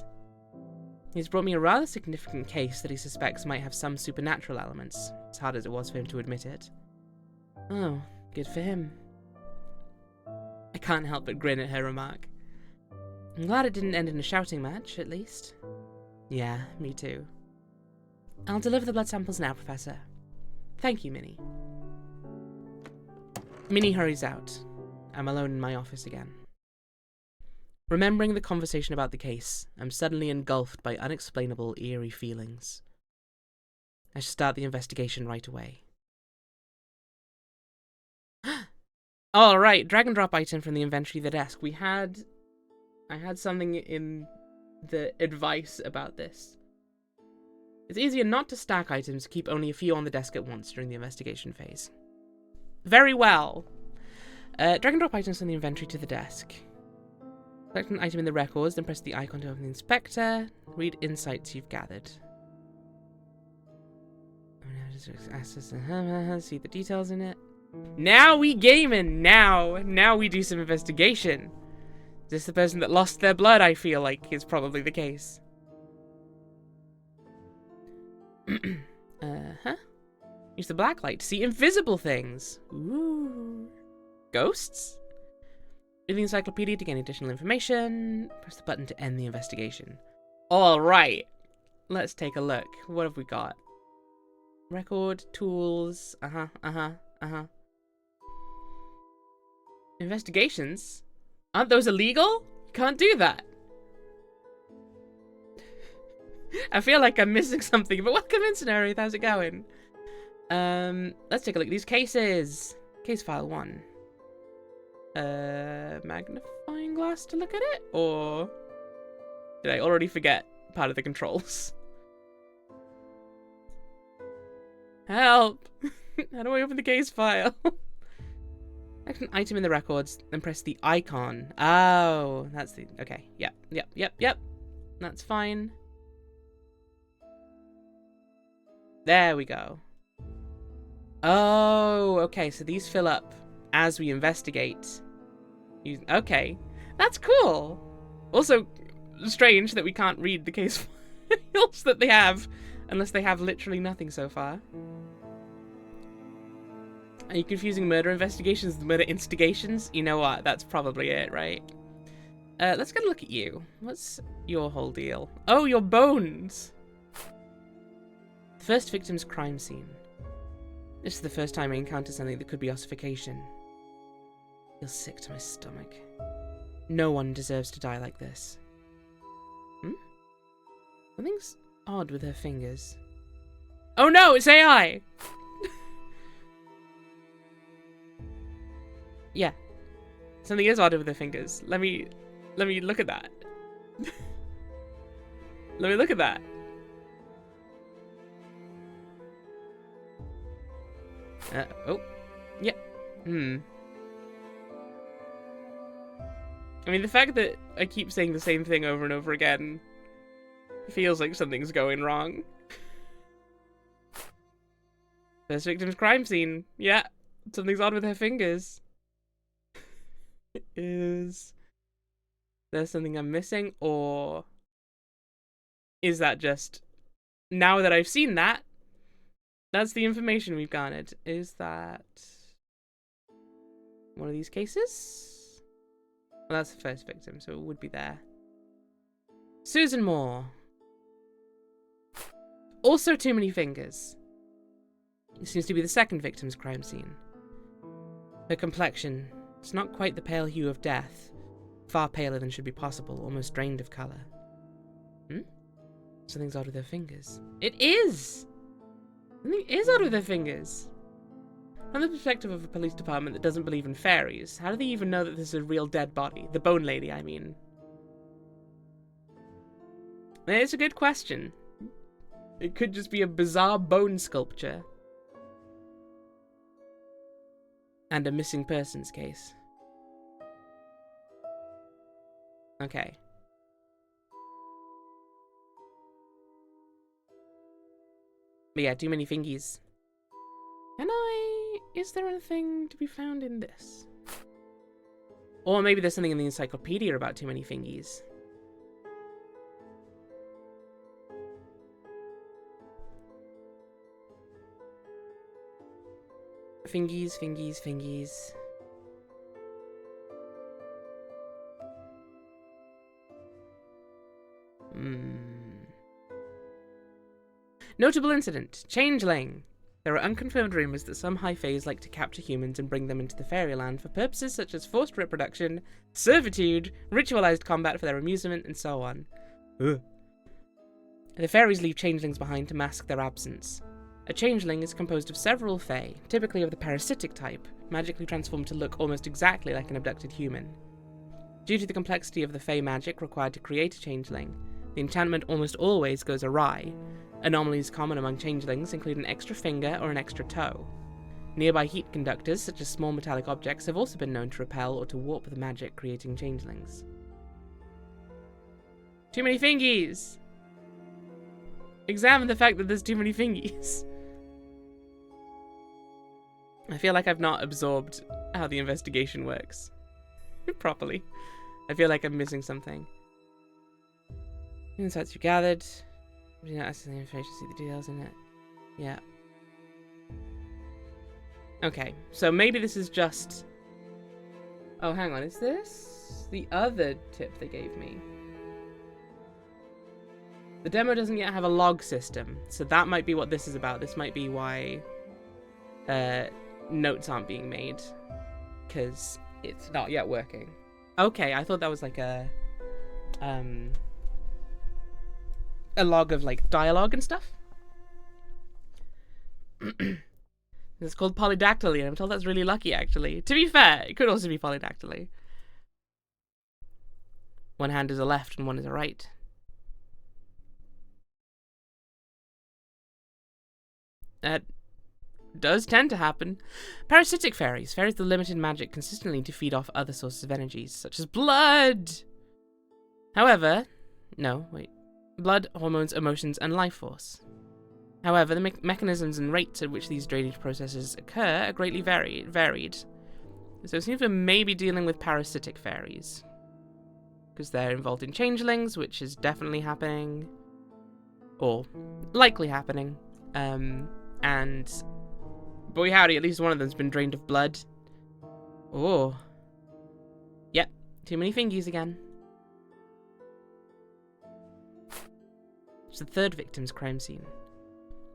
He's brought me a rather significant case that he suspects might have some supernatural elements, as hard as it was for him to admit it. Oh, good for him. I can't help but grin at her remark. I'm glad it didn't end in a shouting match, at least. Yeah, me too. I'll deliver the blood samples now, Professor. Thank you, Minnie. Minnie hurries out. I'm alone in my office again. Remembering the conversation about the case, I'm suddenly engulfed by unexplainable, eerie feelings. I should start the investigation right away. All right, drag and drop item from the inventory of the desk. I had something in the advice about this. It's easier not to stack items, keep only a few on the desk at once during the investigation phase. Very well. Drag and drop items from the inventory to the desk. Select an item in the records, then press the icon to open the inspector. Read insights you've gathered. See the details in it. Now we gaming! Now we do some investigation. Is this the person that lost their blood? I feel like is probably the case. Use the black light to see invisible things. Ooh. Ghosts? Read the encyclopedia to gain additional information. Press the button to end the investigation. Alright. Let's take a look. What have we got? Record, tools. Investigations? Aren't those illegal? You can't do that. I feel like I'm missing something, but welcome in, Scenario. How's it going? Let's take a look at these cases. Case file 1. Magnifying glass to look at it? Or did I already forget part of the controls? Help! How do I open the case file? Select an item in the records, then press the icon. Oh, that's the... Okay, yep. That's fine. There we go. Oh, okay, so these fill up as we investigate. Okay, that's cool. Also, strange that we can't read the case files that they have, unless they have literally nothing so far. Are you confusing murder investigations with murder instigations? You know what? That's probably it, right? Let's get a look at you. What's your whole deal? Oh, your bones! The first victim's crime scene. This is the first time I encounter something that could be ossification. I feel sick to my stomach. No one deserves to die like this. Something's odd with her fingers. Oh no, it's AI! Yeah. Something is odd with her fingers. Let me look at that. Let me look at that. Oh. Yeah. I mean, the fact that I keep saying the same thing over and over again feels like something's going wrong. First victim's crime scene. Yeah. Something's odd with her fingers. Is there something I'm missing, or is that just, now that I've seen that, that's the information we've garnered? Is that one of these cases? Well, that's the first victim, so it would be there. Susan Moore. Also too many fingers. It seems to be the second victim's crime scene. Her complexion. It's not quite the pale hue of death. Far paler than should be possible, almost drained of colour. Something's odd with her fingers. It is! Something is odd with her fingers. From the perspective of a police department that doesn't believe in fairies, how do they even know that this is a real dead body? The bone lady, I mean. It's a good question. It could just be a bizarre bone sculpture. And a missing persons case. Okay. But yeah, too many fingies. Is there anything to be found in this? Or maybe there's something in the encyclopedia about too many fingies. Fingies. Notable incident. Changeling. There are unconfirmed rumors that some high fays like to capture humans and bring them into the fairyland for purposes such as forced reproduction, servitude, ritualized combat for their amusement, and so on. Ugh. The fairies leave changelings behind to mask their absence. A changeling is composed of several fae, typically of the parasitic type, magically transformed to look almost exactly like an abducted human. Due to the complexity of the Fae magic required to create a changeling, the enchantment almost always goes awry. Anomalies common among changelings include an extra finger or an extra toe. Nearby heat conductors, such as small metallic objects, have also been known to repel or to warp the magic, creating changelings. Too many fingies! Examine the fact that there's too many fingies. I feel like I've not absorbed how the investigation works properly. I feel like I'm missing something. Insights you gathered. You don't access the information, see the details in it. Yeah. Okay, so maybe this is just... Oh, hang on, is this the other tip they gave me? The demo doesn't yet have a log system, so that might be what this is about. This might be why notes aren't being made, because it's not yet working. Okay, I thought that was like a log of like dialogue and stuff. It's called polydactyly, and I'm told that's really lucky, actually. To be fair, it could also be polydactyly. One hand is a left and one is a right. That does tend to happen. Parasitic fairies. Fairies with limited magic consistently to feed off other sources of energies, such as blood. However, blood, hormones, emotions, and life force. However, the mechanisms and rates at which these drainage processes occur are greatly varied. So it seems we're maybe dealing with parasitic fairies, because they're involved in changelings, which is definitely happening, or likely happening. And boy howdy, at least one of them's been drained of blood. Oh. Yep, too many fingies again. It's the third victim's crime scene.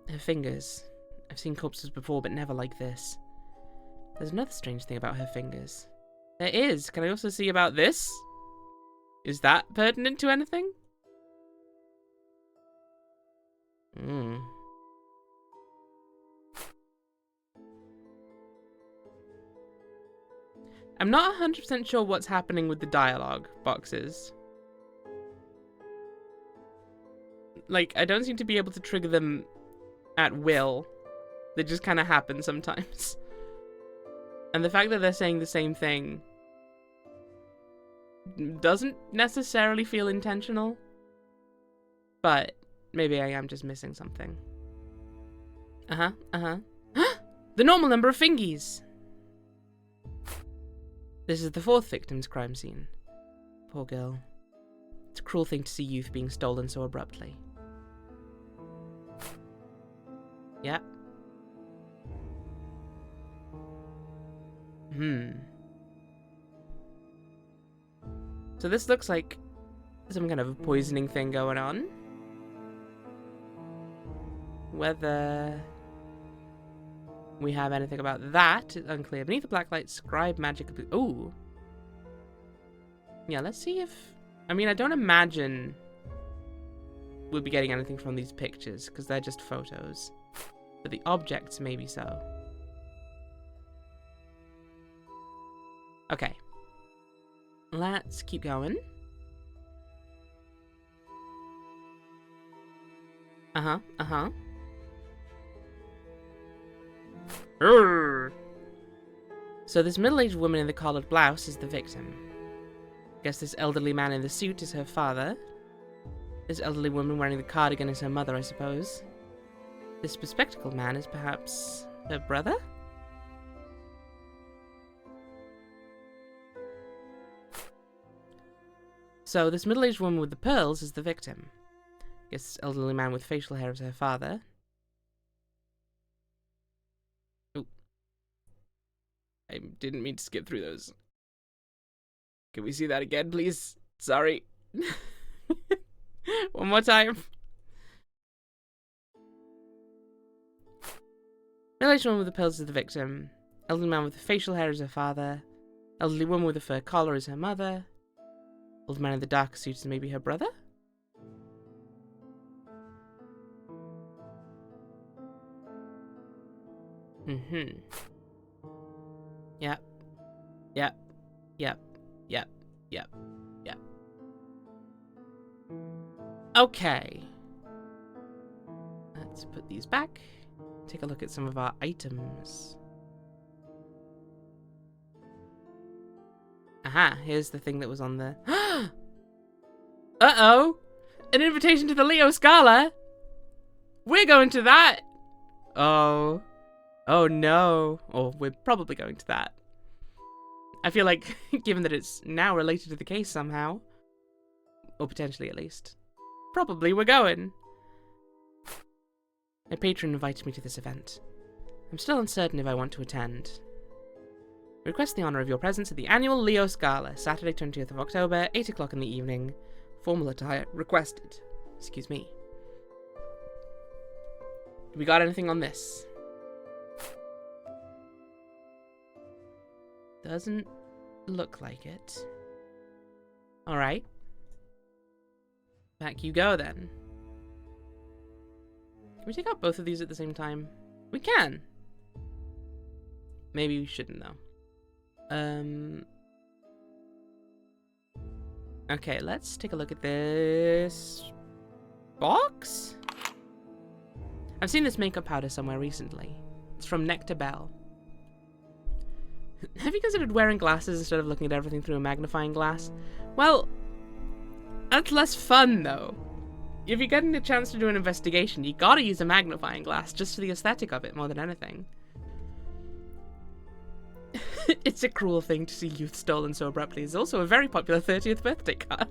Her fingers. I've seen corpses before, but never like this. There's another strange thing about her fingers. There is. Can I also see about this? Is that pertinent to anything? I'm not 100% sure what's happening with the dialogue boxes. Like, I don't seem to be able to trigger them at will. They just kind of happen sometimes. And the fact that they're saying the same thing doesn't necessarily feel intentional. But maybe I am just missing something. The normal number of fingies! This is the fourth victim's crime scene. Poor girl. It's a cruel thing to see youth being stolen so abruptly. Yeah. So this looks like some kind of a poisoning thing going on. Whether we have anything about that is unclear. Beneath the black light, scribe magic. Ooh. Yeah, let's see if... I mean, I don't imagine we'll be getting anything from these pictures, because they're just photos. But the objects, maybe so. Okay. Let's keep going. So this middle-aged woman in the collared blouse is the victim. Guess this elderly man in the suit is her father. This elderly woman wearing the cardigan is her mother, I suppose. This bespectacled man is perhaps her brother? So this middle-aged woman with the pearls is the victim. Guess this elderly man with facial hair is her father. Ooh. I didn't mean to skip through those. Can we see that again, please? Sorry. One more time. Middle-aged woman with the pearls is the victim. Elderly man with the facial hair is her father. Elderly woman with the fur collar is her mother. Old man in the dark suit is maybe her brother? Yep. Yep. Yep. Yep. Yep. Yep. Okay. Let's put these back. Take a look at some of our items. Aha, here's the thing that was on the... Uh-oh! An invitation to the Leo Scala! We're going to that! Oh. Oh no. Or we're probably going to that. I feel like, given that it's now related to the case somehow, or potentially at least, probably we're going. A patron invited me to this event. I'm still uncertain if I want to attend. Request the honour of your presence at the annual Leo Scala, Saturday 20th of October, 8 o'clock in the evening. Formal attire requested. Excuse me. We got anything on this? Doesn't look like it. Alright. Back you go then. Can we take out both of these at the same time? We can! Maybe we shouldn't though. Okay, let's take a look at this box? I've seen this makeup powder somewhere recently. It's from Nectar Bell. Have you considered wearing glasses instead of looking at everything through a magnifying glass? Well, that's less fun though. If you're getting a chance to do an investigation, you gotta use a magnifying glass just for the aesthetic of it more than anything. It's a cruel thing to see youth stolen so abruptly. It's also a very popular 30th birthday card.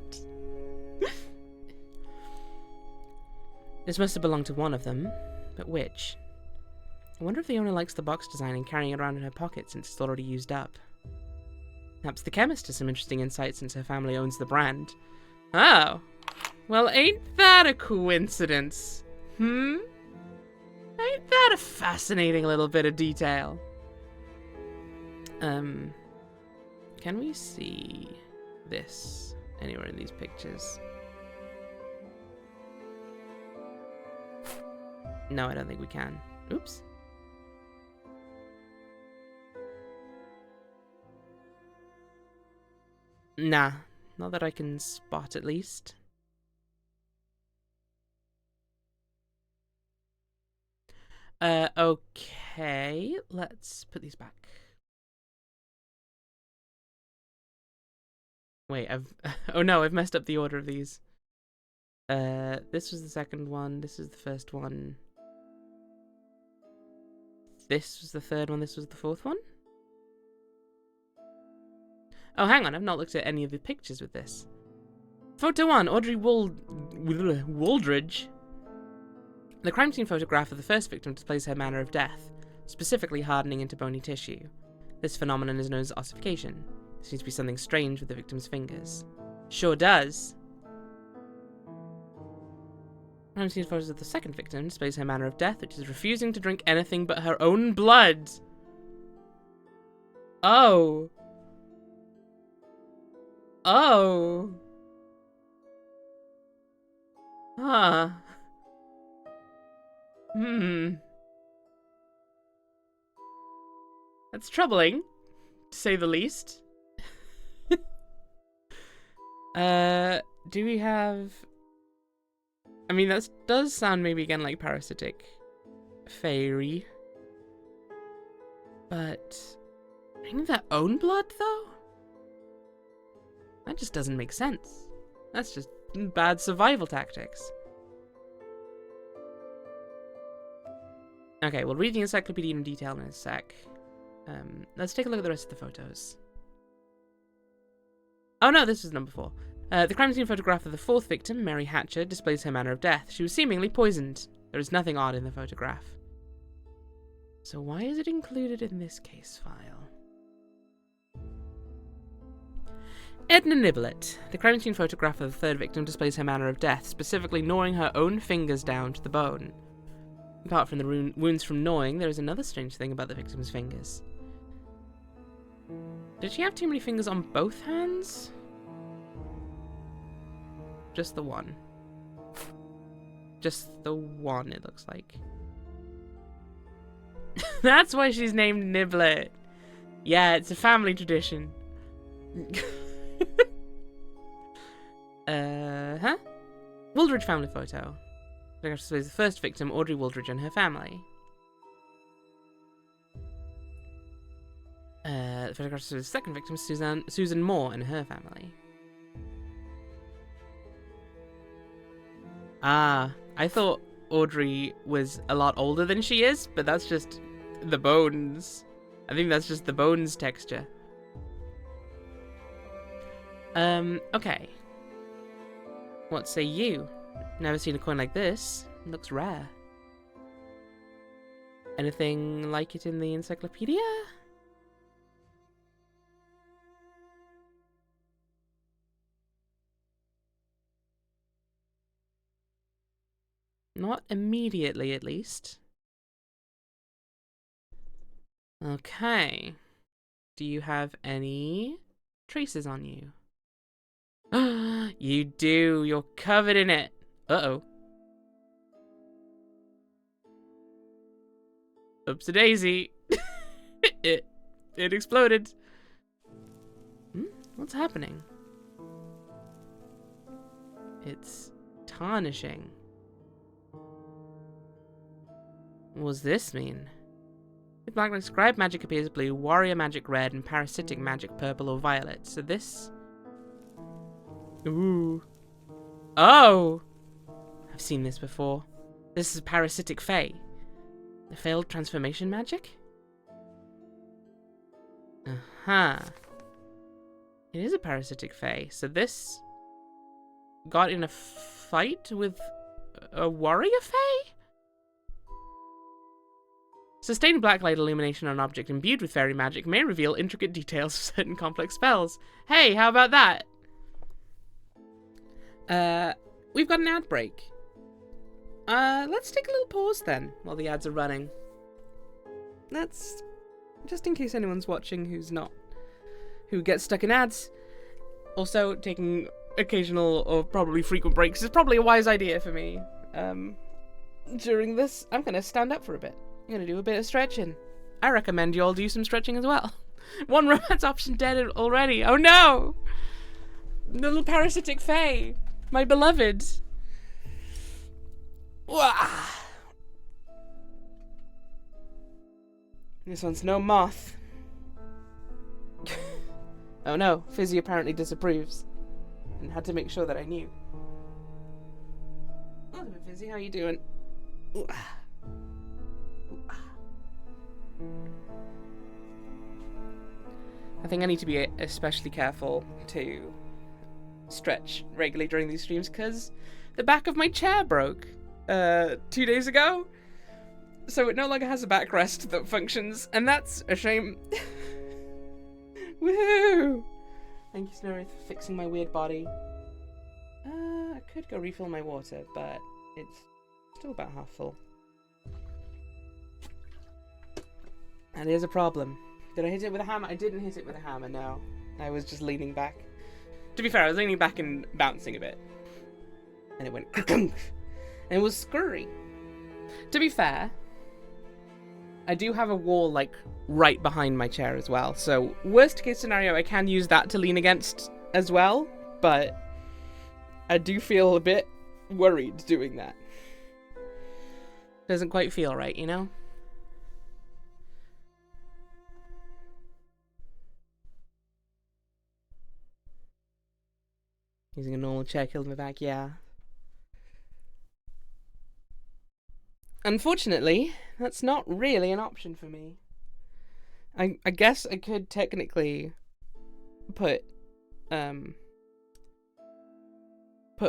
This must have belonged to one of them, but which? I wonder if the owner likes the box design and carrying it around in her pocket since it's already used up. Perhaps the chemist has some interesting insight since her family owns the brand. Oh. Well, ain't that a coincidence? Ain't that a fascinating little bit of detail? Can we see this anywhere in these pictures? No, I don't think we can. Oops. Nah, not that I can spot at least. Okay, let's put these back. Wait, oh no, I've messed up the order of these. This was the second one, this is the first one. This was the third one, this was the fourth one? Oh, hang on, I've not looked at any of the pictures with this. Photo 1, Audrey Wooldridge. The crime scene photograph of the first victim displays her manner of death, specifically hardening into bony tissue. This phenomenon is known as ossification. There seems to be something strange with the victim's fingers. Sure does. Crime scene photos of the second victim displays her manner of death, which is refusing to drink anything but her own blood. Oh. Oh. Huh. That's troubling, to say the least. Do we have... I mean, that does sound maybe again like parasitic fairy. But... drinking their own blood, though? That just doesn't make sense. That's just bad survival tactics. Okay, we'll read the encyclopedia in detail in a sec. Let's take a look at the rest of the photos. Oh no, this is number 4. The crime scene photograph of the fourth victim, Mary Hatcher, displays her manner of death. She was seemingly poisoned. There is nothing odd in the photograph. So why is it included in this case file? Edna Niblett. The crime scene photograph of the third victim displays her manner of death, specifically gnawing her own fingers down to the bone. Apart from the wounds from gnawing, there is another strange thing about the victim's fingers. Did she have too many fingers on both hands? Just the one. Just the one, it looks like. That's why she's named Niblett. Yeah, it's a family tradition. Huh? Wooldridge family photo. The first victim, Audrey Wooldridge, and her family. The photograph shows the second victim, Susan Moore, and her family. Ah, I thought Audrey was a lot older than she is, but that's just the bones. I think that's just the bones texture. Okay. What say you? Never seen a coin like this. It looks rare. Anything like it in the encyclopedia? Not immediately, at least. Okay. Do you have any traces on you? You do. You're covered in it. Uh-oh. Oops-a-daisy. it exploded. What's happening? It's tarnishing. What does this mean? With black scribe magic appears blue, warrior magic red, and parasitic magic purple or violet. So this... Ooh. Oh! I've seen this before. This is parasitic fae. The failed transformation magic? Uh-huh. It is a parasitic fae. So this got in a fight with a warrior fae? Sustained blacklight illumination on an object imbued with fairy magic may reveal intricate details of certain complex spells. Hey, how about that? We've got an ad break. Let's take a little pause then, while the ads are running. That's just in case anyone's watching who gets stuck in ads. Also, taking occasional or probably frequent breaks is probably a wise idea for me. During this, I'm gonna stand up for a bit. I'm gonna do a bit of stretching. I recommend you all do some stretching as well. One romance option dead already. Oh no! Little parasitic fae. My beloved. Wah. This one's no moth. Oh no, Fizzy apparently disapproves. And had to make sure that I knew. Hello, Fizzy, how you doing? I think I need to be especially careful to stretch regularly during these streams because the back of my chair broke 2 days ago. So it no longer has a backrest that functions, and that's a shame. Woohoo! Thank you, Snorri, for fixing my weird body. I could go refill my water, but it's still about half full. And here's a problem. Did I hit it with a hammer? I didn't hit it with a hammer, no. I was just leaning back. To be fair, I was leaning back and bouncing a bit. And it went and it was scurry. To be fair, I do have a wall, like, right behind my chair as well. So, worst case scenario, I can use that to lean against as well. But I do feel a bit worried doing that. Doesn't quite feel right, you know? Using a normal chair killed my back, yeah. Unfortunately, that's not really an option for me. I guess I could technically put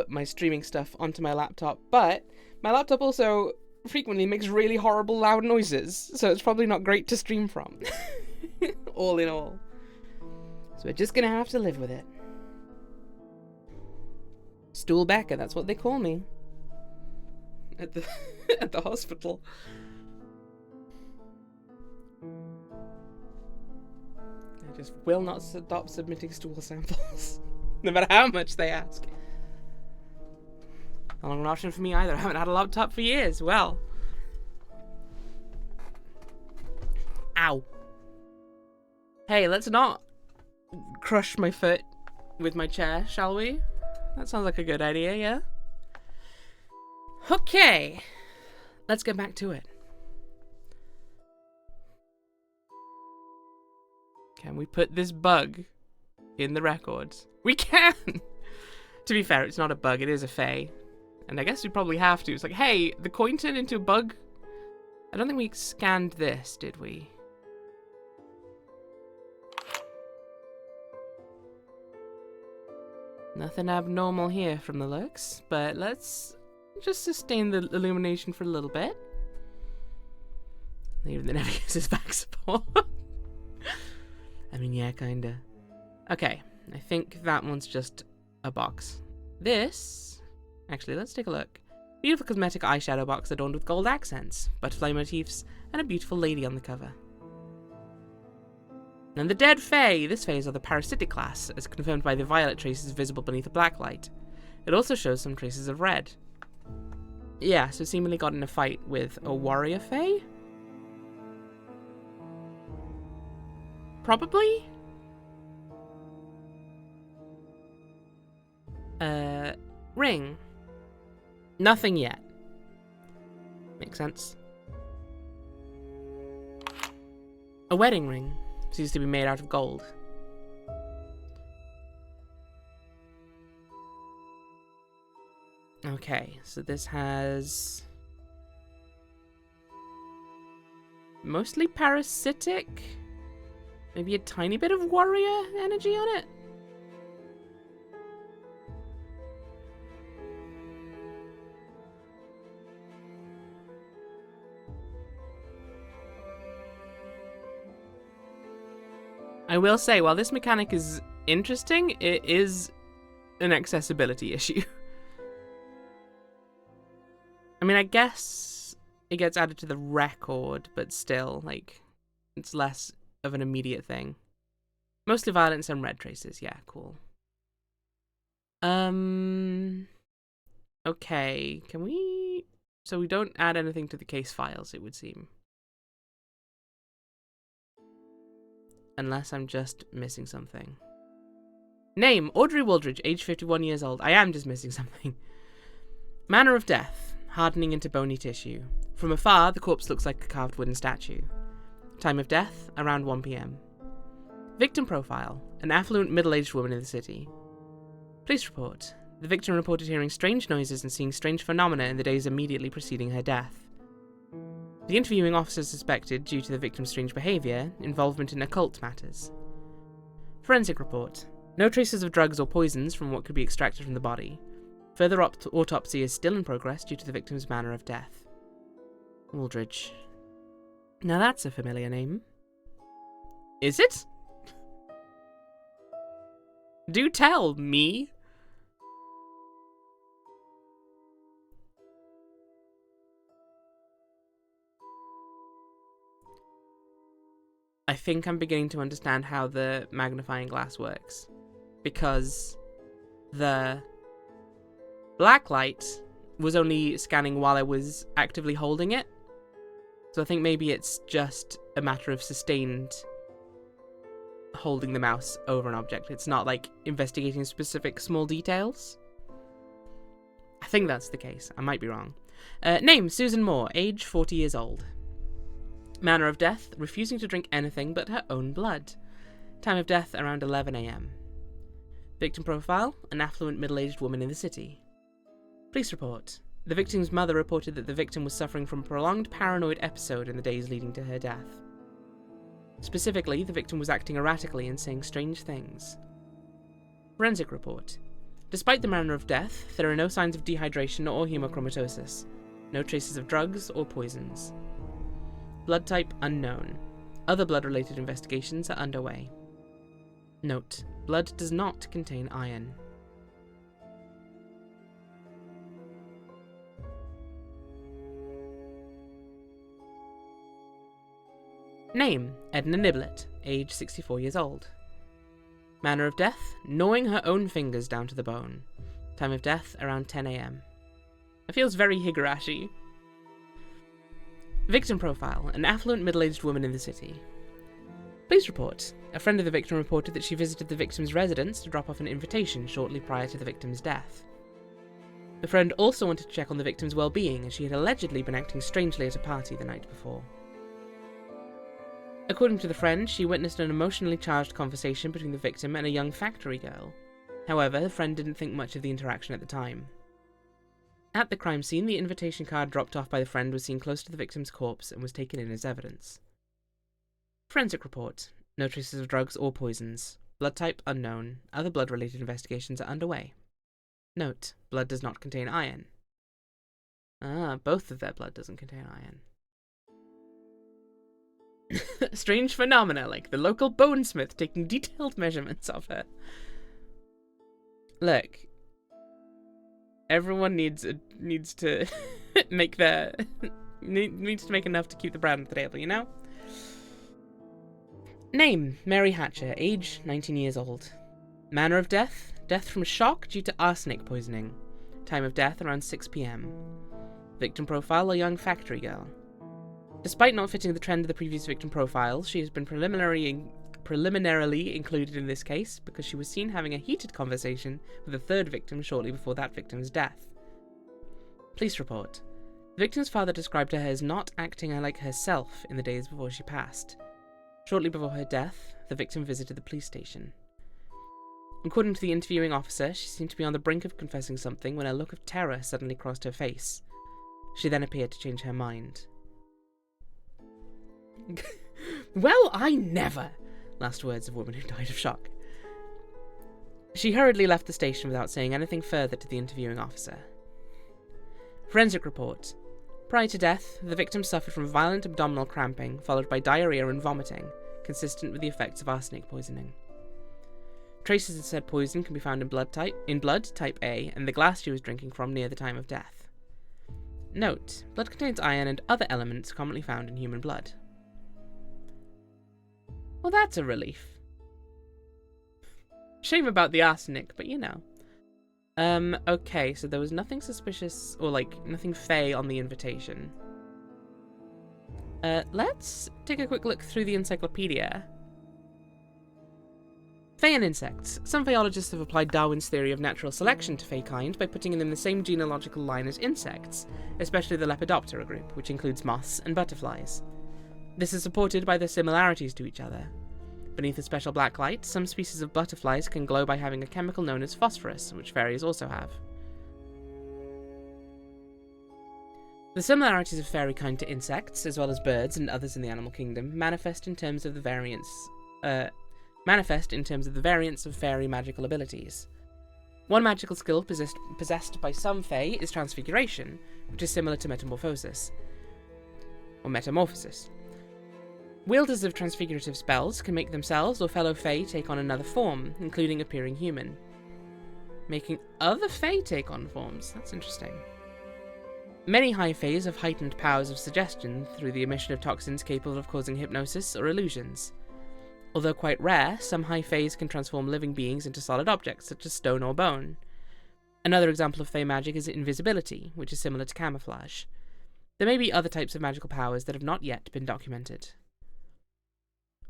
my streaming stuff onto my laptop, but my laptop also frequently makes really horrible loud noises, so it's probably not great to stream from. All in all. So we're just gonna have to live with it. Stoolbacker, that's what they call me. At the at the hospital. I just will not stop submitting stool samples. No matter how much they ask. Not an option for me either. I haven't had a laptop for years. Well. Ow. Hey, let's not crush my foot with my chair, shall we? That sounds like a good idea, yeah? Okay. Let's get back to it. Can we put this bug in the records? We can! To be fair, it's not a bug, it is a fae. And I guess we probably have to. It's like, hey, the coin turned into a bug? I don't think we scanned this, did we? Nothing abnormal here from the looks, but let's just sustain the illumination for a little bit. Leave the navigator's back support. I mean, yeah, kinda. Okay, I think that one's just a box. This... Actually, let's take a look. Beautiful cosmetic eyeshadow box adorned with gold accents, butterfly motifs, and a beautiful lady on the cover. And the dead fae. This fae is of the parasitic class, as confirmed by the violet traces visible beneath the black light. It also shows some traces of red. Yeah, so seemingly got in a fight with a warrior fae? Probably? Ring. Nothing yet. Makes sense. A wedding ring. Seems to be made out of gold. Okay, so this has... mostly parasitic? Maybe a tiny bit of warrior energy on it? I will say, while this mechanic is interesting, it is an accessibility issue. I mean, I guess it gets added to the record, but still, like, it's less of an immediate thing. Mostly violence and red traces, yeah, cool. Okay, can we... So we don't add anything to the case files, it would seem. Unless I'm just missing something. Name, Audrey Waldridge, age 51 years old. I am just missing something. Manner of death, hardening into bony tissue. From afar, the corpse looks like a carved wooden statue. Time of death, around 1 p.m. Victim profile, an affluent middle-aged woman in the city. Police report. The victim reported hearing strange noises and seeing strange phenomena in the days immediately preceding her death. The interviewing officer suspected, due to the victim's strange behaviour, involvement in occult matters. Forensic report. No traces of drugs or poisons from what could be extracted from the body. Further autopsy is still in progress due to the victim's manner of death. Waldridge. Now that's a familiar name. Is it? Do tell me. I think I'm beginning to understand how the magnifying glass works. Because the black light was only scanning while I was actively holding it. So I think maybe it's just a matter of sustained holding the mouse over an object. It's not like investigating specific small details. I think that's the case. I might be wrong. Name, Susan Moore, age 40 years old. Manner of death, refusing to drink anything but her own blood. Time of death, around 11 a.m. Victim profile, an affluent middle-aged woman in the city. Police report. The victim's mother reported that the victim was suffering from a prolonged paranoid episode in the days leading to her death. Specifically, the victim was acting erratically and saying strange things. Forensic report. Despite the manner of death, there are no signs of dehydration or hemochromatosis. No traces of drugs or poisons. Blood type unknown. Other blood-related investigations are underway. Note: blood does not contain iron. Name: Edna Niblet, age 64 years old. Manner of death: gnawing her own fingers down to the bone. Time of death: around 10 a.m. It feels very Higurashi. Victim profile: an affluent middle-aged woman in the city. Police report. A friend of the victim reported that she visited the victim's residence to drop off an invitation shortly prior to the victim's death. The friend also wanted to check on the victim's well-being, as she had allegedly been acting strangely at a party the night before. According to the friend, she witnessed an emotionally charged conversation between the victim and a young factory girl. However, the friend didn't think much of the interaction at the time. At the crime scene, the invitation card dropped off by the friend was seen close to the victim's corpse and was taken in as evidence. Forensic report. No traces of drugs or poisons. Blood type unknown. Other blood-related investigations are underway. Note: blood does not contain iron. Both of their blood doesn't contain iron. Strange phenomena, like the local bonesmith taking detailed measurements of her. Look, everyone needs to make needs to make enough to keep the brand on the table, you know? Name: Mary Hatcher, age 19 years old. Manner of death: death from shock due to arsenic poisoning. Time of death around 6 p.m. Victim profile: a young factory girl. Despite not fitting the trend of the previous victim profiles, she has been preliminarily included in this case because she was seen having a heated conversation with a third victim shortly before that victim's death. Police report. The victim's father described her as not acting like herself in the days before she passed. Shortly before her death, the victim visited the police station. According to the interviewing officer, she seemed to be on the brink of confessing something when a look of terror suddenly crossed her face. She then appeared to change her mind. Well, I never! Last words of woman who died of shock. She hurriedly left the station without saying anything further to the interviewing officer. Forensic report. Prior to death, the victim suffered from violent abdominal cramping, followed by diarrhea and vomiting, consistent with the effects of arsenic poisoning. Traces of said poison can be found in blood type A, and the glass she was drinking from near the time of death. Note: blood contains iron and other elements commonly found in human blood. Well, that's a relief. Shame about the arsenic, but you know. Okay, so there was nothing suspicious, or nothing fey on the invitation. Let's take a quick look through the encyclopedia. Fey and insects. Some Faeologists have applied Darwin's theory of natural selection to Feykind by putting them in the same genealogical line as insects, especially the Lepidoptera group, which includes moths and butterflies. This is supported by their similarities to each other. Beneath a special black light, some species of butterflies can glow by having a chemical known as phosphorus, which fairies also have. The similarities of fairykind to insects, as well as birds and others in the animal kingdom, manifest in terms of the variance of fairy magical abilities. One magical skill possessed by some fae is transfiguration, which is similar to metamorphosis. Wielders of transfigurative spells can make themselves or fellow fae take on another form, including appearing human. Making other fae take on forms? That's interesting. Many high faes have heightened powers of suggestion through the emission of toxins capable of causing hypnosis or illusions. Although quite rare, some high faes can transform living beings into solid objects, such as stone or bone. Another example of fae magic is invisibility, which is similar to camouflage. There may be other types of magical powers that have not yet been documented.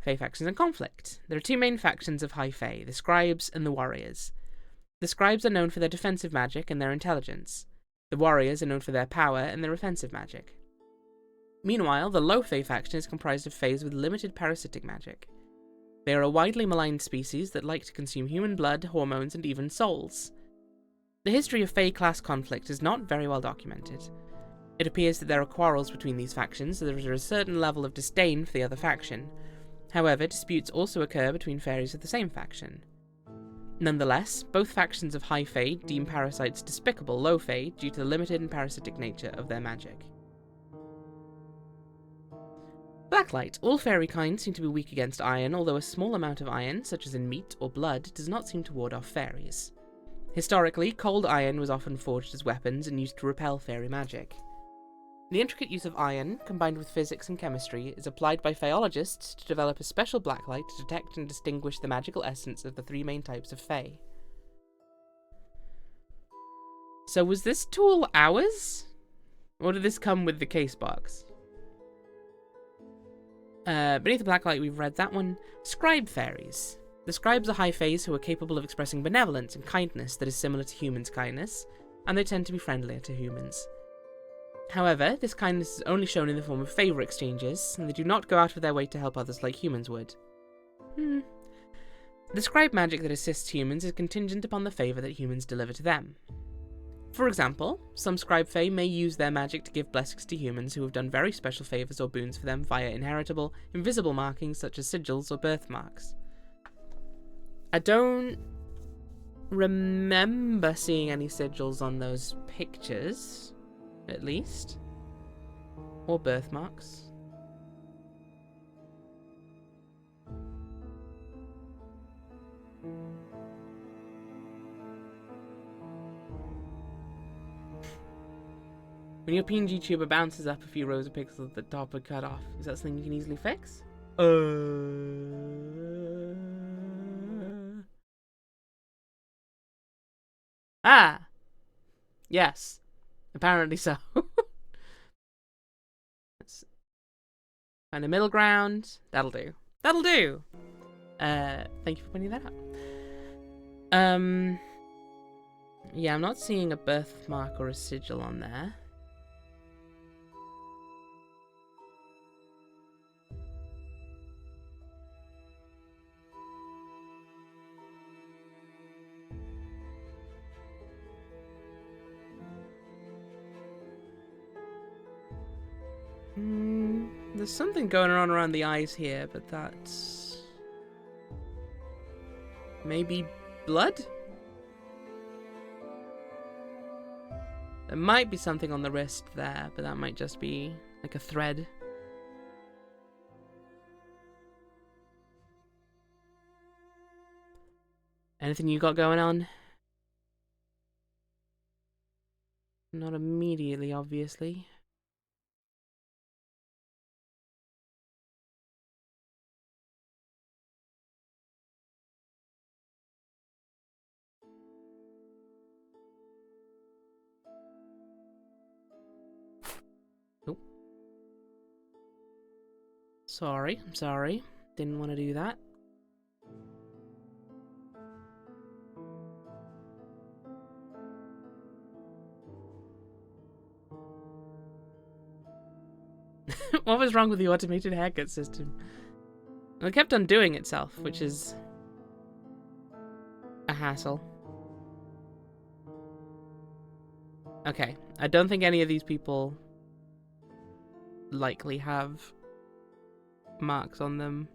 Fae factions and conflict. There are two main factions of high fae, the scribes and the warriors. The scribes are known for their defensive magic and their intelligence. The warriors are known for their power and their offensive magic. Meanwhile, the low fae faction is comprised of faes with limited parasitic magic. They are a widely maligned species that like to consume human blood, hormones, and even souls. The history of fae class conflict is not very well documented. It appears that there are quarrels between these factions, so there is a certain level of disdain for the other faction. However, disputes also occur between fairies of the same faction. Nonetheless, both factions of high fae deem parasites despicable low fae due to the limited and parasitic nature of their magic. Blacklight. All fairy kinds seem to be weak against iron, although a small amount of iron, such as in meat or blood, does not seem to ward off fairies. Historically, cold iron was often forged as weapons and used to repel fairy magic. The intricate use of iron, combined with physics and chemistry, is applied by Faeologists to develop a special blacklight to detect and distinguish the magical essence of the three main types of Fae. So was this tool ours? Or did this come with the case box? Beneath the Blacklight, we've read that one. Scribe Fairies. The scribes are high fays who are capable of expressing benevolence and kindness that is similar to humans' kindness, and they tend to be friendlier to humans. However, this kindness is only shown in the form of favour exchanges, and they do not go out of their way to help others like humans would. The scribe magic that assists humans is contingent upon the favour that humans deliver to them. For example, some scribe fae may use their magic to give blessings to humans who have done very special favours or boons for them via inheritable, invisible markings such as sigils or birthmarks. I don't remember seeing any sigils on those pictures, at least. Or birthmarks. When your PNG tuber bounces up a few rows of pixels at the top are cut off, is that something you can easily fix? Ah! Yes. Apparently so. Let's find a middle ground. That'll do. That'll do! Thank you for pointing that out. Yeah, I'm not seeing a birthmark or a sigil on there. There's something going on around the eyes here, but that's... maybe blood? There might be something on the wrist there, but that might just be like a thread. Anything you got going on? Not immediately, obviously. Nope. Sorry, I'm sorry. Didn't want to do that. What was wrong with the automated haircut system? Well, it kept on doing itself, which is a hassle. Okay, I don't think any of these people likely have marks on them.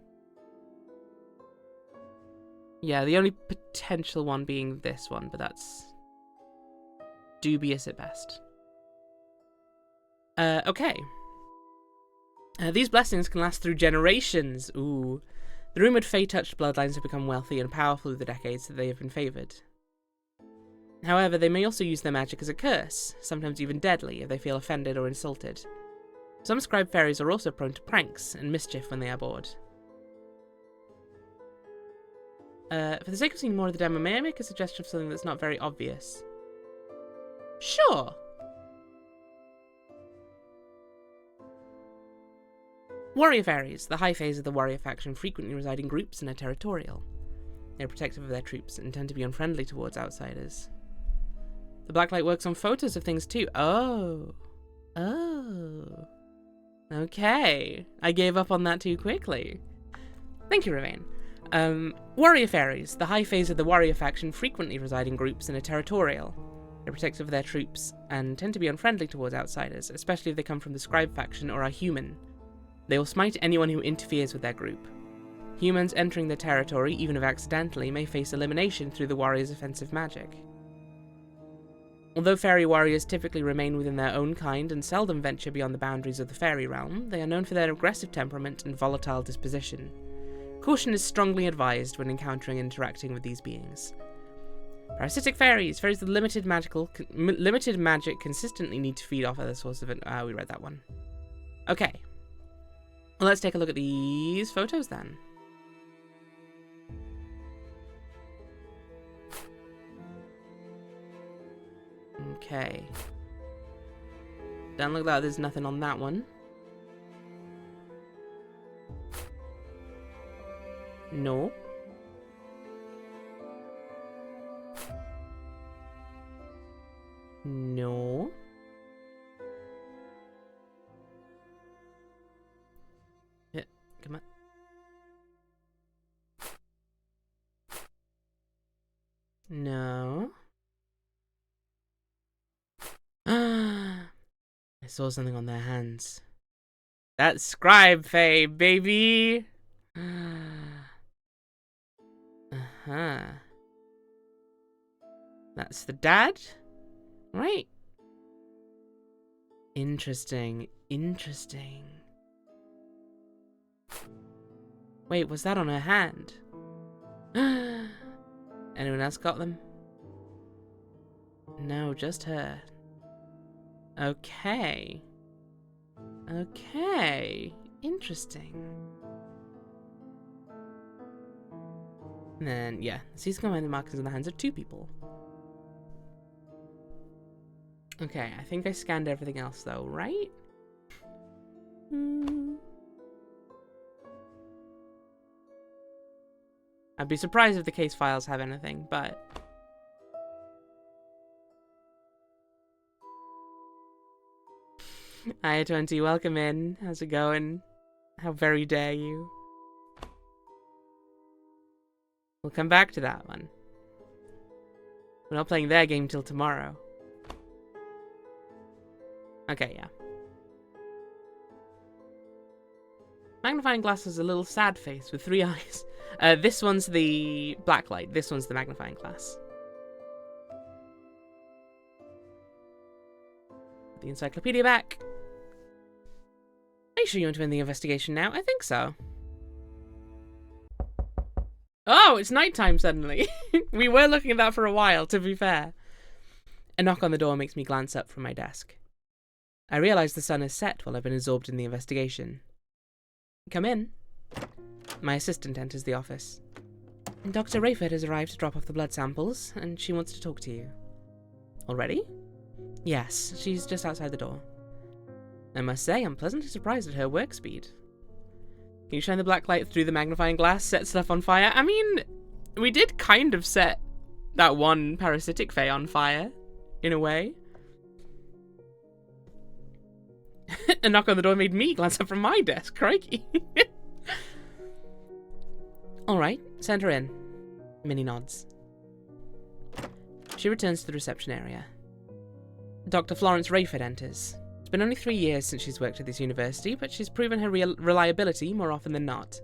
Yeah, the only potential one being this one, but that's dubious at best. Okay. These blessings can last through generations. Ooh. The rumoured Fae-touched bloodlines have become wealthy and powerful through the decades that they have been favoured. However, they may also use their magic as a curse, sometimes even deadly if they feel offended or insulted. Some scribe fairies are also prone to pranks and mischief when they are bored. For the sake of seeing more of the demo, may I make a suggestion of something that's not very obvious? Sure! Warrior fairies. The high fays of the warrior faction frequently reside in groups and are territorial. They are protective of their troops and tend to be unfriendly towards outsiders. The blacklight works on photos of things too. Oh. Oh. Okay. I gave up on that too quickly. Thank you, Ravain. Warrior fairies. The high fays of the warrior faction frequently reside in groups and are territorial. They're protective of their troops and tend to be unfriendly towards outsiders, especially if they come from the scribe faction or are human. They will smite anyone who interferes with their group. Humans entering their territory, even if accidentally, may face elimination through the warrior's offensive magic. Although fairy warriors typically remain within their own kind and seldom venture beyond the boundaries of the fairy realm, they are known for their aggressive temperament and volatile disposition. Caution is strongly advised when encountering and interacting with these beings. Parasitic fairies. Fairies with limited magic consistently need to feed off other sources of it. We read that one. Okay. Well, let's take a look at these photos then. Okay. Doesn't look like there's nothing on that one. No. No. Yeah, come on. No. I saw something on their hands. That's Scribe Fae, baby! Uh-huh. That's the dad? Right. Interesting. Interesting. Wait, was that on her hand? Anyone else got them? No, just her. Okay. Okay. Interesting. And then, yeah, these combine the markings in the hands of 2 people. Okay, I think I scanned everything else though, right? I'd be surprised if the case files have anything, but... Hi, 20, welcome in. How's it going? How very dare you? We'll come back to that one. We're not playing their game till tomorrow. Okay, yeah. Magnifying glass has a little sad face with 3 eyes. This one's the black light. This one's the magnifying glass. The encyclopedia back. Are you sure you want to end the investigation now? I think so. Oh, it's nighttime suddenly. We were looking at that for a while, to be fair. A knock on the door makes me glance up from my desk. I realize the sun has set while I've been absorbed in the investigation. Come in. My assistant enters the office. Dr. Rayford has arrived to drop off the blood samples, and she wants to talk to you. Already? Yes, she's just outside the door. I must say, I'm pleasantly surprised at her work speed. Can you shine the black light through the magnifying glass, set stuff on fire? I mean, we did kind of set that one parasitic Fae on fire, in a way. A knock on the door made me glance up from my desk, crikey. Alright, send her in. Minnie nods. She returns to the reception area. Dr. Florence Rayford enters. It's been only 3 years since she's worked at this university, but she's proven her reliability more often than not.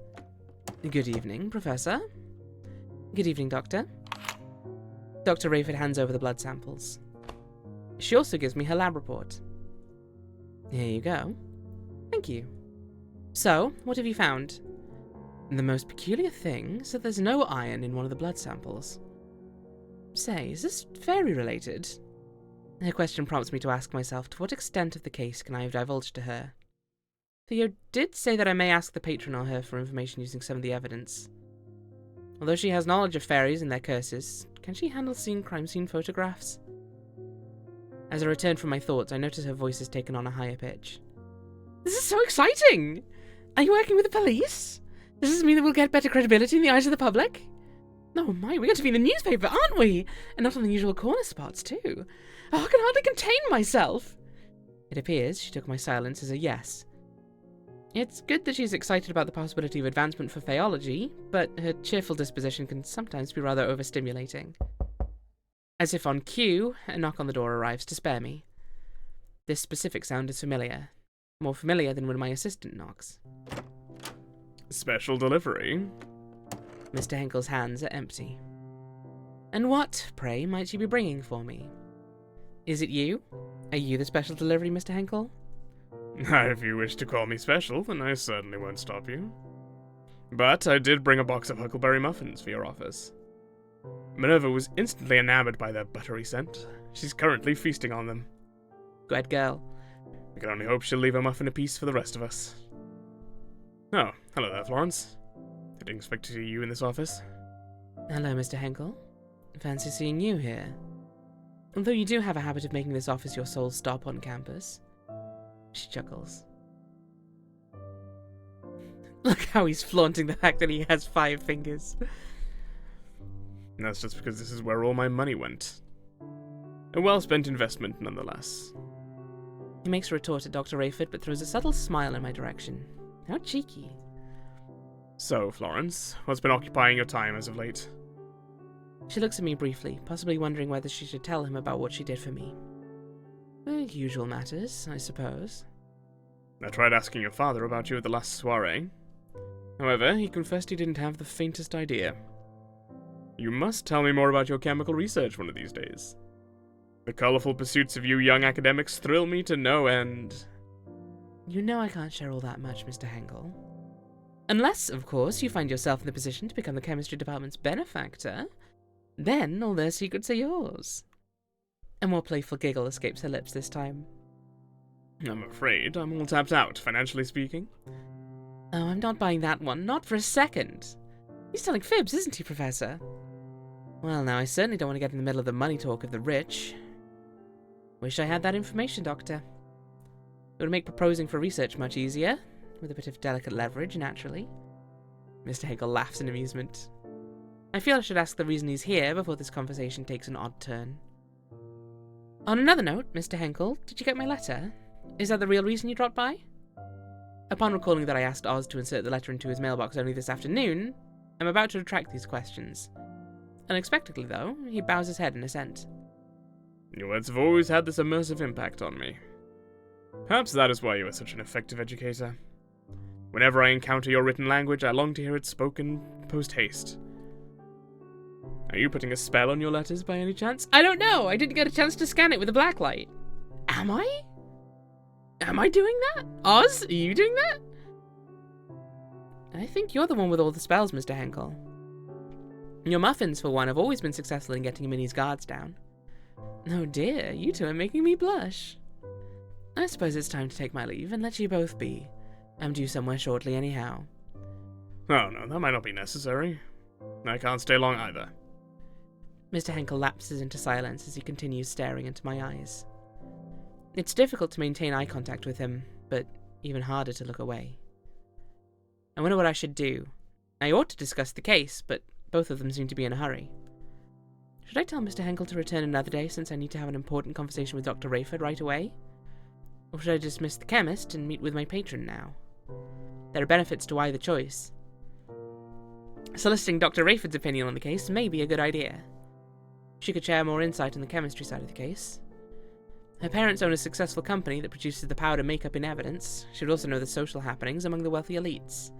Good evening, Professor. Good evening, Doctor. Dr. Rayford hands over the blood samples. She also gives me her lab report. Here you go. Thank you. So, what have you found? The most peculiar thing is that there's no iron in one of the blood samples. Say, is this fairy related? Her question prompts me to ask myself to what extent of the case can I have divulged to her. Theo did say that I may ask the patron or her for information using some of the evidence. Although she has knowledge of fairies and their curses, can she handle seeing crime scene photographs? As I return from my thoughts, I notice her voice has taken on a higher pitch. This is so exciting! Are you working with the police? Does this mean that we'll get better credibility in the eyes of the public? Oh my, we're going to be in the newspaper, aren't we? And not on the usual corner spots, too. Oh, I can hardly contain myself. It appears she took my silence as a yes. It's good that she's excited about the possibility of advancement for Faeology, but her cheerful disposition can sometimes be rather overstimulating. As if on cue, a knock on the door arrives to spare me. This specific sound is familiar. More familiar than when my assistant knocks. Special delivery. Mr. Henkel's hands are empty. And what, pray, might you be bringing for me? Is it you? Are you the special delivery, Mr. Henkel? If you wish to call me special, then I certainly won't stop you. But I did bring a box of huckleberry muffins for your office. Minerva was instantly enamored by their buttery scent. She's currently feasting on them. Good girl. We can only hope she'll leave a muffin apiece for the rest of us. Oh, hello there, Florence. I didn't expect to see you in this office. Hello, Mr. Henkel. Fancy seeing you here. Although you do have a habit of making this office your sole stop on campus. She chuckles. Look how he's flaunting the fact that he has 5 fingers. And that's just because this is where all my money went. A well-spent investment, nonetheless. He makes a retort at Dr. Rayford, but throws a subtle smile in my direction. How cheeky. So, Florence, what's been occupying your time as of late? She looks at me briefly, possibly wondering whether she should tell him about what she did for me. The usual matters, I suppose. I tried asking your father about you at the last soiree. However, he confessed he didn't have the faintest idea. You must tell me more about your chemical research one of these days. The colorful pursuits of you young academics thrill me to no end. You know I can't share all that much, Mr. Henkel. Unless, of course, you find yourself in the position to become the chemistry department's benefactor. Then all their secrets are yours. A more playful giggle escapes her lips this time. I'm afraid I'm all tapped out, financially speaking. Oh, I'm not buying that one, not for a second. He's telling fibs, isn't he, Professor? Well, now, I certainly don't want to get in the middle of the money talk of the rich. Wish I had that information, Doctor. It would make proposing for research much easier, with a bit of delicate leverage, naturally. Mr. Henkel laughs in amusement. I feel I should ask the reason he's here before this conversation takes an odd turn. On another note, Mr. Henkel, did you get my letter? Is that the real reason you dropped by? Upon recalling that I asked Oz to insert the letter into his mailbox only this afternoon, I'm about to retract these questions. Unexpectedly, though, he bows his head in assent. Your words have always had this immersive impact on me. Perhaps that is why you are such an effective educator. Whenever I encounter your written language, I long to hear it spoken post-haste. Are you putting a spell on your letters by any chance? I don't know! I didn't get a chance to scan it with a blacklight. Am I? Am I doing that? Oz, are you doing that? I think you're the one with all the spells, Mr. Henkel. Your muffins, for one, have always been successful in getting Minnie's guards down. Oh dear, you two are making me blush. I suppose it's time to take my leave and let you both be. I'm due somewhere shortly anyhow. Oh no, that might not be necessary. I can't stay long either. Mr. Henkel lapses into silence as he continues staring into my eyes. It's difficult to maintain eye contact with him, but even harder to look away. I wonder what I should do. I ought to discuss the case, but both of them seem to be in a hurry. Should I tell Mr. Henkel to return another day since I need to have an important conversation with Dr. Rayford right away? Or should I dismiss the chemist and meet with my patron now? There are benefits to either choice. Soliciting Dr. Rayford's opinion on the case may be a good idea. She could share more insight on the chemistry side of the case. Her parents own a successful company that produces the powder makeup in evidence. She would also know the social happenings among the wealthy elites.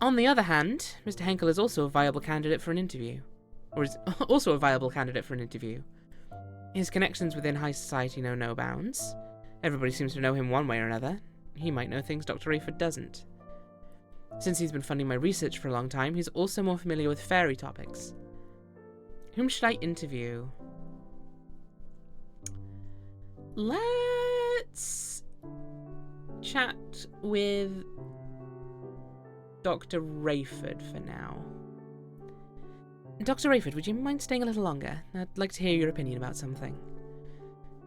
On the other hand, Mr. Henkel is also a viable candidate for an interview. His connections within high society know no bounds. Everybody seems to know him one way or another. He might know things Dr. Rayford doesn't. Since he's been funding my research for a long time, he's also more familiar with fairy topics. Whom should I interview? Let's chat with Dr. Rayford for now. Dr. Rayford, would you mind staying a little longer? I'd like to hear your opinion about something.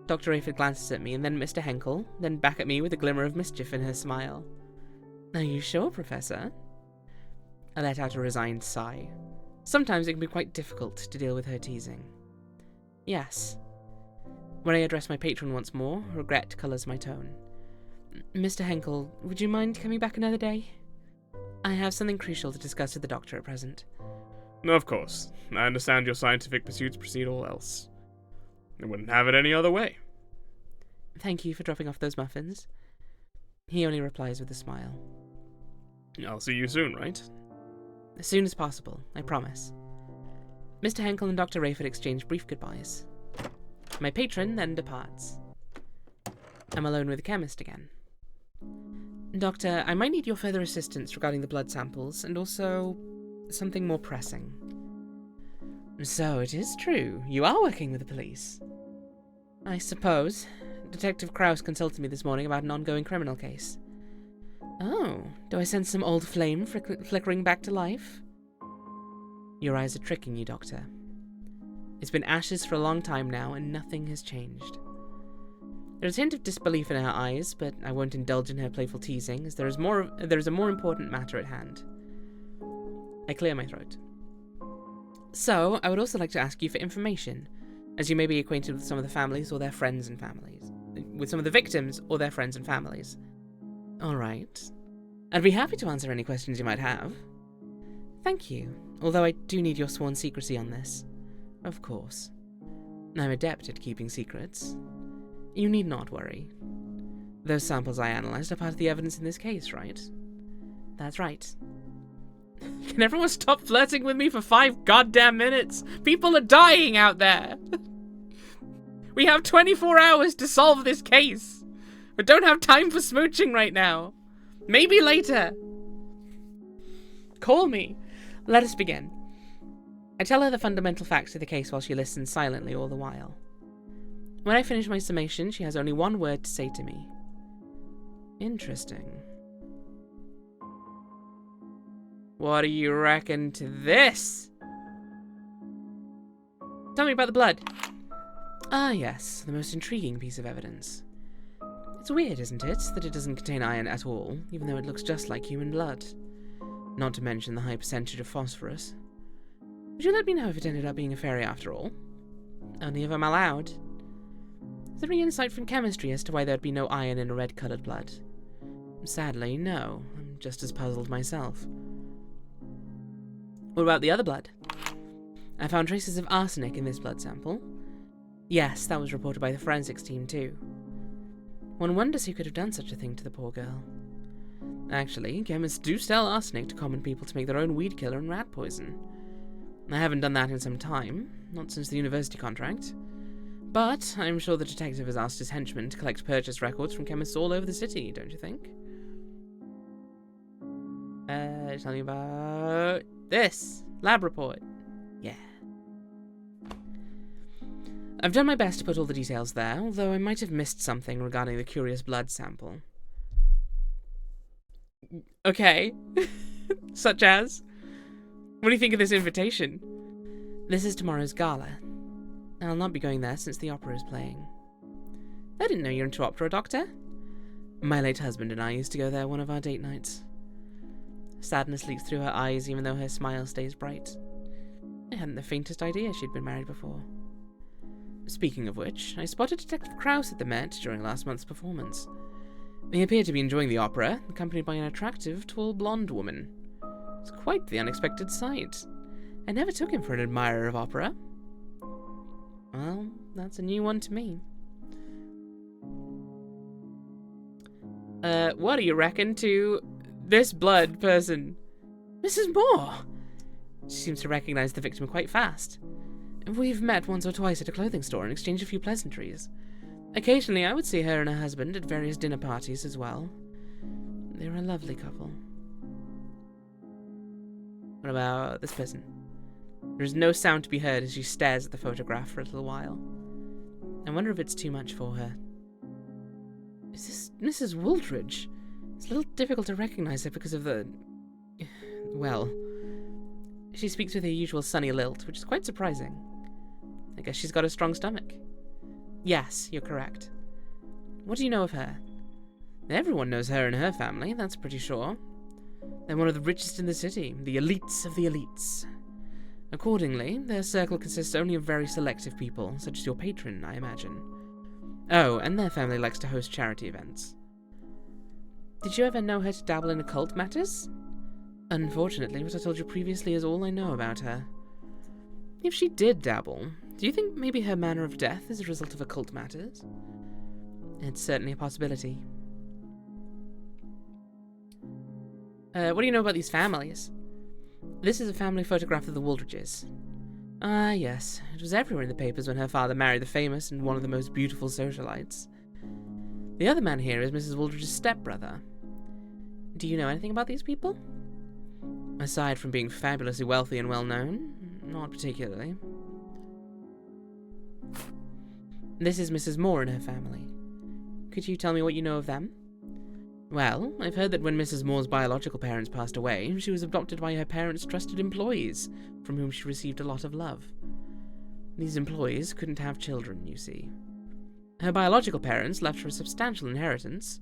Dr. Rayford glances at me, and then Mr. Henkel, then back at me with a glimmer of mischief in her smile. Are you sure, Professor? I let out a resigned sigh. Sometimes it can be quite difficult to deal with her teasing. Yes. When I address my patron once more, regret colours my tone. Mr. Henkel, would you mind coming back another day? I have something crucial to discuss with the doctor at present. No, of course. I understand your scientific pursuits precede all else. I wouldn't have it any other way. Thank you for dropping off those muffins. He only replies with a smile. I'll see you soon, right? As soon as possible, I promise. Mr. Henkel and Dr. Rayford exchange brief goodbyes. My patron then departs. I'm alone with the chemist again. Doctor, I might need your further assistance regarding the blood samples, and also something more pressing. So it is true, you are working with the police. I suppose. Detective Krauss consulted me this morning about an ongoing criminal case. Oh, do I sense some old flame flickering back to life? Your eyes are tricking you, Doctor. It's been ashes for a long time now, and nothing has changed. There's a hint of disbelief in her eyes, but I won't indulge in her playful teasing, as there is a more important matter at hand. I clear my throat. So, I would also like to ask you for information, as you may be acquainted with some of the families or their friends and families. With some of the victims or their friends and families. Alright. I'd be happy to answer any questions you might have. Thank you, although I do need your sworn secrecy on this. Of course. I'm adept at keeping secrets. You need not worry. Those samples I analysed are part of the evidence in this case, right? That's right. Can everyone stop flirting with me for 5 goddamn minutes? People are dying out there! We have 24 hours to solve this case! We don't have time for smooching right now! Maybe later! Call me! Let us begin. I tell her the fundamental facts of the case while she listens silently all the while. When I finish my summation, she has only one word to say to me. Interesting. What do you reckon to this? Tell me about the blood. Ah, yes, the most intriguing piece of evidence. It's weird, isn't it, that it doesn't contain iron at all, even though it looks just like human blood. Not to mention the high percentage of phosphorus. Would you let me know if it ended up being a fairy after all? Only if I'm allowed. Is there any insight from chemistry as to why there'd be no iron in a red-coloured blood? Sadly, no. I'm just as puzzled myself. What about the other blood? I found traces of arsenic in this blood sample. Yes, that was reported by the forensics team too. One wonders who could have done such a thing to the poor girl. Actually, chemists do sell arsenic to common people to make their own weed killer and rat poison. I haven't done that in some time, not since the university contract. But I'm sure the detective has asked his henchmen to collect purchase records from chemists all over the city, don't you think? Tell me about this lab report. Yeah. I've done my best to put all the details there, although I might have missed something regarding the curious blood sample. Okay. Such as? What do you think of this invitation? This is tomorrow's gala. I'll not be going there since the opera is playing. I didn't know you're into opera, Doctor. My late husband and I used to go there one of our date nights. Sadness leaks through her eyes even though her smile stays bright. I hadn't the faintest idea she'd been married before. Speaking of which, I spotted Detective Krause at the Met during last month's performance. He appeared to be enjoying the opera, accompanied by an attractive, tall blonde woman. It's quite the unexpected sight. I never took him for an admirer of opera. Well, that's a new one to me. What do you reckon to this blood person? Mrs. Moore! She seems to recognize the victim quite fast. We've met once or twice at a clothing store and exchanged a few pleasantries. Occasionally, I would see her and her husband at various dinner parties as well. They're a lovely couple. What about this person? There is no sound to be heard as she stares at the photograph for a little while. I wonder if it's too much for her. Is this Mrs. Wooldridge? It's a little difficult to recognize her because of the... well... She speaks with her usual sunny lilt, which is quite surprising. I guess she's got a strong stomach. Yes, you're correct. What do you know of her? Everyone knows her and her family, that's pretty sure. They're one of the richest in the city, the elites of the elites. Accordingly, their circle consists only of very selective people, such as your patron, I imagine. Oh, and their family likes to host charity events. Did you ever know her to dabble in occult matters? Unfortunately, what I told you previously is all I know about her. If she did dabble, do you think maybe her manner of death is a result of occult matters? It's certainly a possibility. What do you know about these families? This is a family photograph of the Wooldridges. Ah, yes. It was everywhere in the papers when her father married the famous and one of the most beautiful socialites. The other man here is Mrs. Wooldridge's stepbrother. Do you know anything about these people? Aside from being fabulously wealthy and well-known, not particularly. This is Mrs. Moore and her family. Could you tell me what you know of them? Well, I've heard that when Mrs. Moore's biological parents passed away, she was adopted by her parents' trusted employees, from whom she received a lot of love. These employees couldn't have children, you see. Her biological parents left her a substantial inheritance,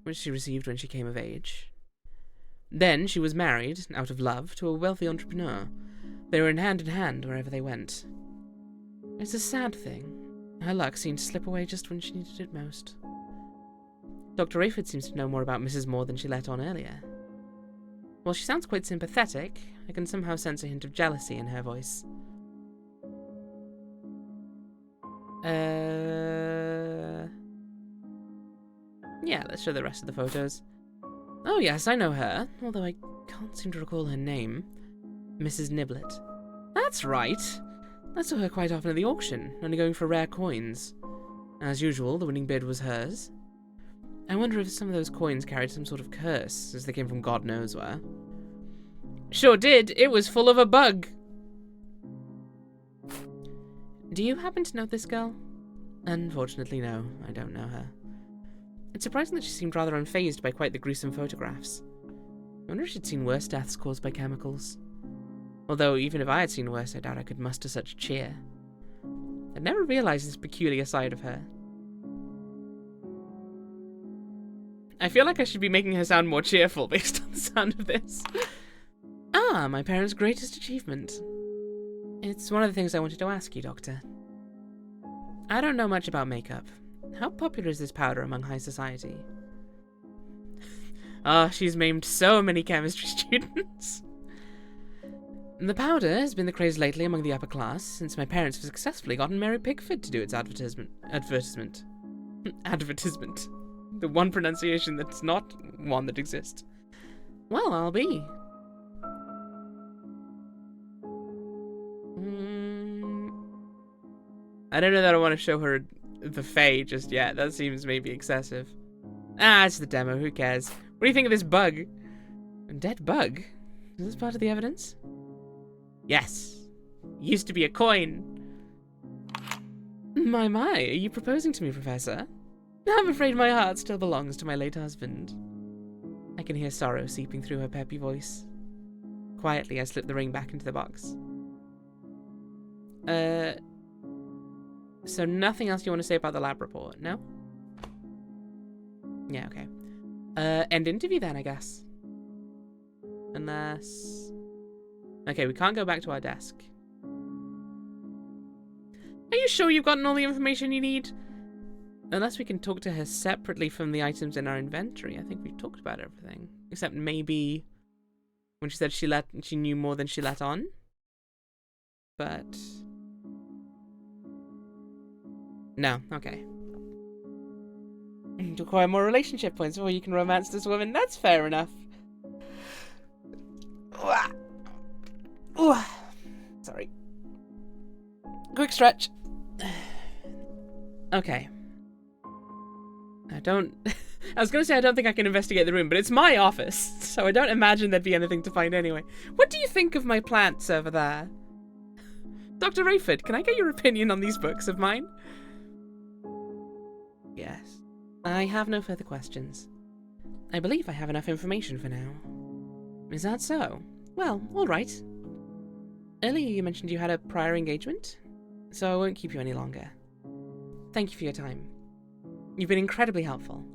which she received when she came of age. Then she was married, out of love, to a wealthy entrepreneur. They were in hand wherever they went. It's a sad thing. Her luck seemed to slip away just when she needed it most. Dr. Rayford seems to know more about Mrs. Moore than she let on earlier. While she sounds quite sympathetic, I can somehow sense a hint of jealousy in her voice. Yeah, let's show the rest of the photos. Oh yes, I know her, although I can't seem to recall her name. Mrs. Niblet. That's right! I saw her quite often at the auction, only going for rare coins. As usual, the winning bid was hers. I wonder if some of those coins carried some sort of curse, as they came from God knows where. Sure did, it was full of a bug! Do you happen to know this girl? Unfortunately, no, I don't know her. It's surprising that she seemed rather unfazed by quite the gruesome photographs. I wonder if she'd seen worse deaths caused by chemicals. Although, even if I had seen worse, I doubt I could muster such cheer. I'd never realized this peculiar side of her. I feel like I should be making her sound more cheerful based on the sound of this. Ah, my parents' greatest achievement. It's one of the things I wanted to ask you, Doctor. I don't know much about makeup. How popular is this powder among high society? Ah, she's maimed so many chemistry students. The powder has been the craze lately among the upper class, since my parents have successfully gotten Mary Pickford to do its advertisement. Advertisement. The one pronunciation that's not one that exists. Well, I'll be. I don't know that I want to show her the Fae just yet. That seems maybe excessive. Ah, it's the demo. Who cares? What do you think of this bug? A dead bug? Is this part of the evidence? Yes. Used to be a coin. My, are you proposing to me, Professor? I'm afraid my heart still belongs to my late husband. I can hear sorrow seeping through her peppy voice. Quietly, I slip the ring back into the box. So nothing else you want to say about the lab report, no? Yeah, okay. End interview then, I guess. Unless... Okay, we can't go back to our desk. Are you sure you've gotten all the information you need? Unless we can talk to her separately from the items in our inventory. I think we've talked about everything. Except maybe when she said she knew more than she let on. But... no, okay. To acquire more relationship points before you can romance this woman. That's fair enough. Ooh. Sorry. Quick stretch. Okay. I was going to say I don't think I can investigate the room, but it's my office, so I don't imagine there'd be anything to find anyway. What do you think of my plants over there? Dr. Rayford, can I get your opinion on these books of mine? Yes. I have no further questions. I believe I have enough information for now. Is that so? Well, all right. Earlier you mentioned you had a prior engagement, so I won't keep you any longer. Thank you for your time. You've been incredibly helpful.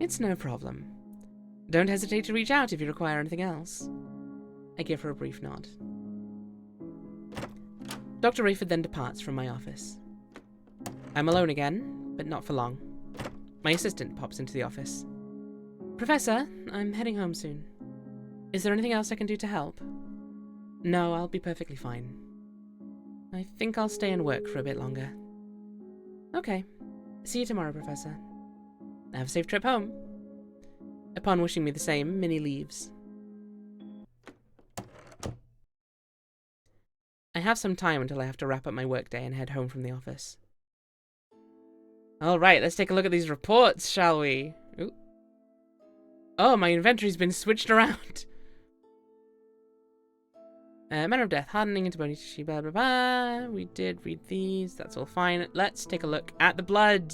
It's no problem. Don't hesitate to reach out if you require anything else. I give her a brief nod. Dr. Rayford then departs from my office. I'm alone again, but not for long. My assistant pops into the office. Professor, I'm heading home soon. Is there anything else I can do to help? No, I'll be perfectly fine. I think I'll stay and work for a bit longer. Okay. See you tomorrow, Professor. Have a safe trip home. Upon wishing me the same, Minnie leaves. I have some time until I have to wrap up my workday and head home from the office. Alright, let's take a look at these reports, shall we? Ooh. Oh, my inventory's been switched around. Manner of death, hardening into bony tissue, blah blah blah. We did read these, that's all fine. Let's take a look at the blood.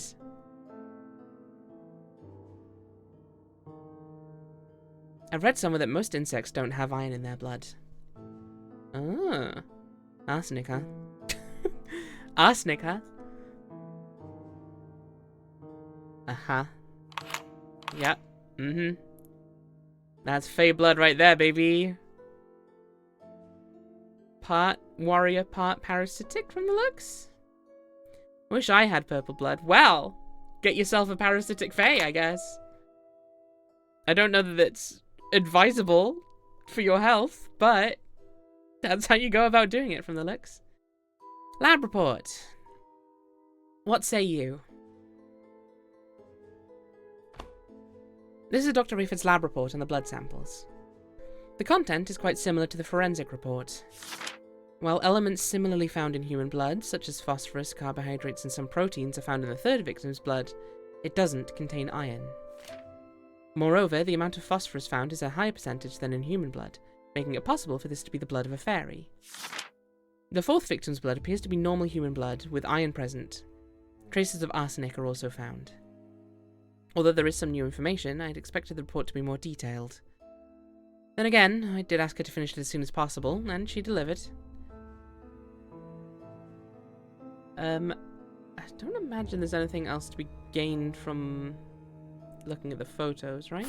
I've read somewhere that most insects don't have iron in their blood. Oh. Arsenic, huh? Arsenic, huh? Uh-huh. Yep. Mm-hmm. That's Fae blood right there, baby. Part warrior, part parasitic from the looks. Wish I had purple blood. Well, get yourself a parasitic Fae, I guess. I don't know that it's advisable for your health, but that's how you go about doing it from the looks. Lab report. What say you? This is Dr. Rayford's lab report on the blood samples. The content is quite similar to the forensic report. While elements similarly found in human blood, such as phosphorus, carbohydrates, and some proteins, are found in the third victim's blood, it doesn't contain iron. Moreover, the amount of phosphorus found is a higher percentage than in human blood, making it possible for this to be the blood of a fairy. The fourth victim's blood appears to be normal human blood, with iron present. Traces of arsenic are also found. Although there is some new information, I'd expected the report to be more detailed. Then again, I did ask her to finish it as soon as possible, and she delivered. I don't imagine there's anything else to be gained from looking at the photos, right?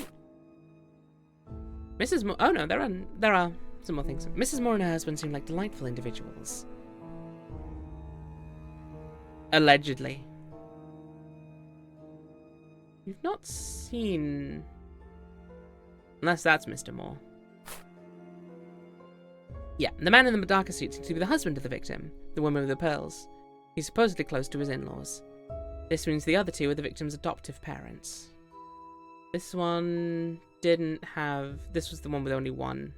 Mrs. Moore... Oh no, there are some more things. Mrs. Moore and her husband seem like delightful individuals. Allegedly. You've not seen... Unless that's Mr. Moore. Yeah, the man in the darker suit seems to be the husband of the victim, the woman with the pearls. He's supposedly close to his in-laws. This means the other two are the victim's adoptive parents. This one didn't have... This was the one with only one.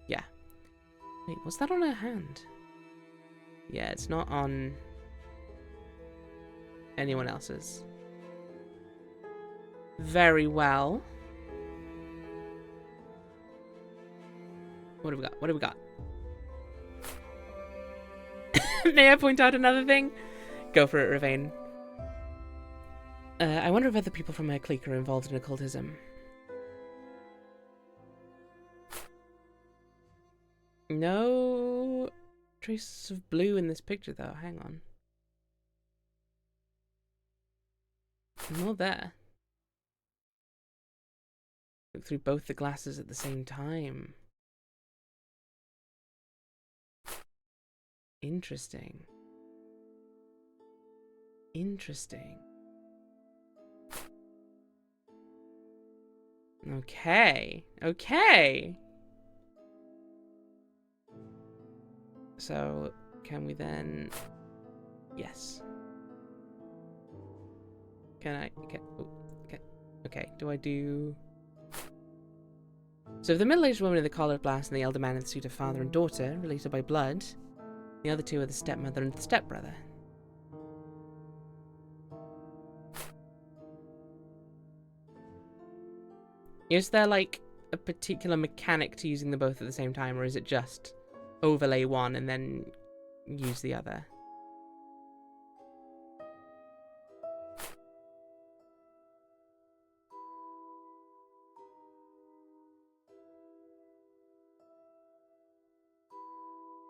Yeah. Wait, was that on her hand? Yeah, it's not on anyone else's. Very well. What do we got? What do we got? May I point out another thing? Go for it, Ravane. I wonder if other people from my clique are involved in occultism. No traces of blue in this picture, though. Hang on. Not there. Look through both the glasses at the same time. Interesting. Interesting. Okay. Okay. So, can we then... Yes. Can I... Okay. Oh, okay. Okay. Do I do... So if the middle-aged woman in the collared blouse and the elder man in the suit of father and daughter, related by blood, the other two are the stepmother and the stepbrother. Is there, like, a particular mechanic to using them both at the same time, or is it just overlay one and then use the other?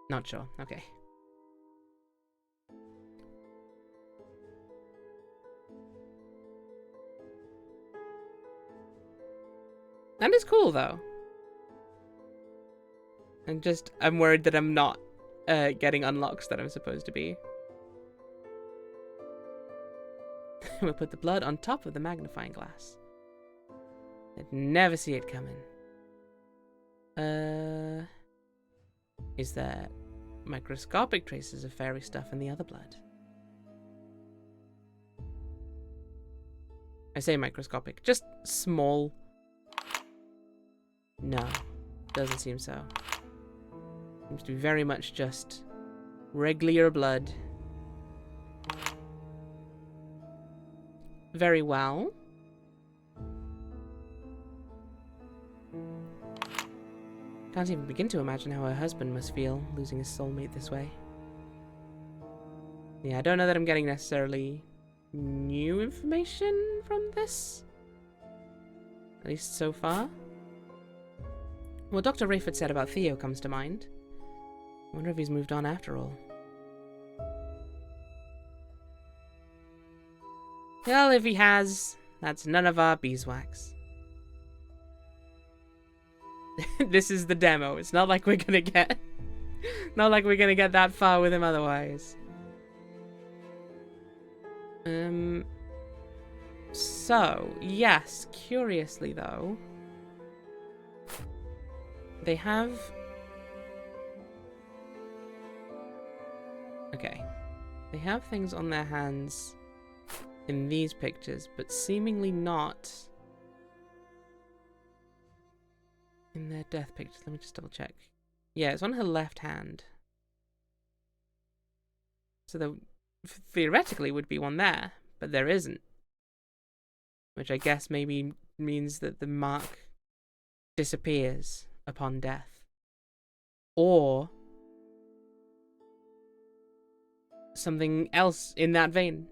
Not sure. Okay. That is cool, though. I'm worried that I'm not getting unlocks that I'm supposed to be. We'll put the blood on top of the magnifying glass. I'd never see it coming. Is there microscopic traces of fairy stuff in the other blood? I say microscopic, just small. No, doesn't seem so. Seems to be very much just regular blood. Very well. Can't even begin to imagine how her husband must feel, losing his soulmate this way. Yeah, I don't know that I'm getting necessarily new information from this. At least so far. What Dr. Rayford said about Theo comes to mind. I wonder if he's moved on after all. Well, if he has, That's none of our beeswax. This is the demo. It's not like we're gonna get... not like we're gonna get that far with him otherwise. So, yes, curiously though, they have... Okay. They have things on their hands in these pictures, but seemingly not in their death pictures. Let me just double check. Yeah, it's on her left hand. So there theoretically would be one there, but there isn't. Which I guess maybe means that the mark disappears upon death. Or something else in that vein.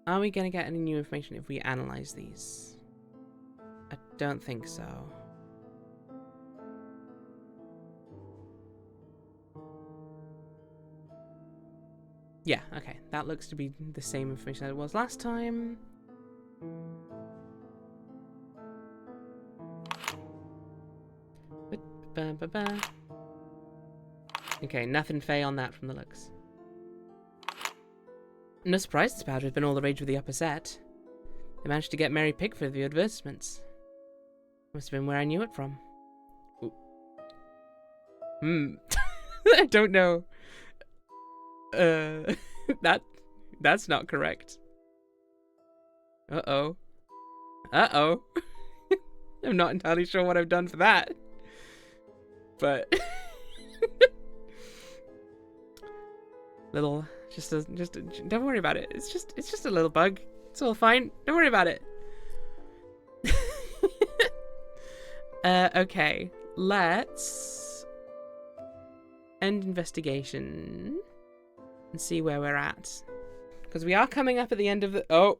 Are we going to get any new information if we analyze these? I don't think so. Yeah, okay. That looks to be the same information that it was last time. Okay, nothing Fae on that from the looks. No surprise this powder has been all the rage with the upper set. They managed to get Mary Pickford the advertisements. Must have been where I knew it from. I don't know. That's not correct. Uh-oh. Uh-oh. I'm not entirely sure what I've done for that. But little don't worry about it. It's just a little bug. It's all fine. Don't worry about it. Okay. Let's end investigation and see where we're at. Because we are coming up at the end of the... Oh.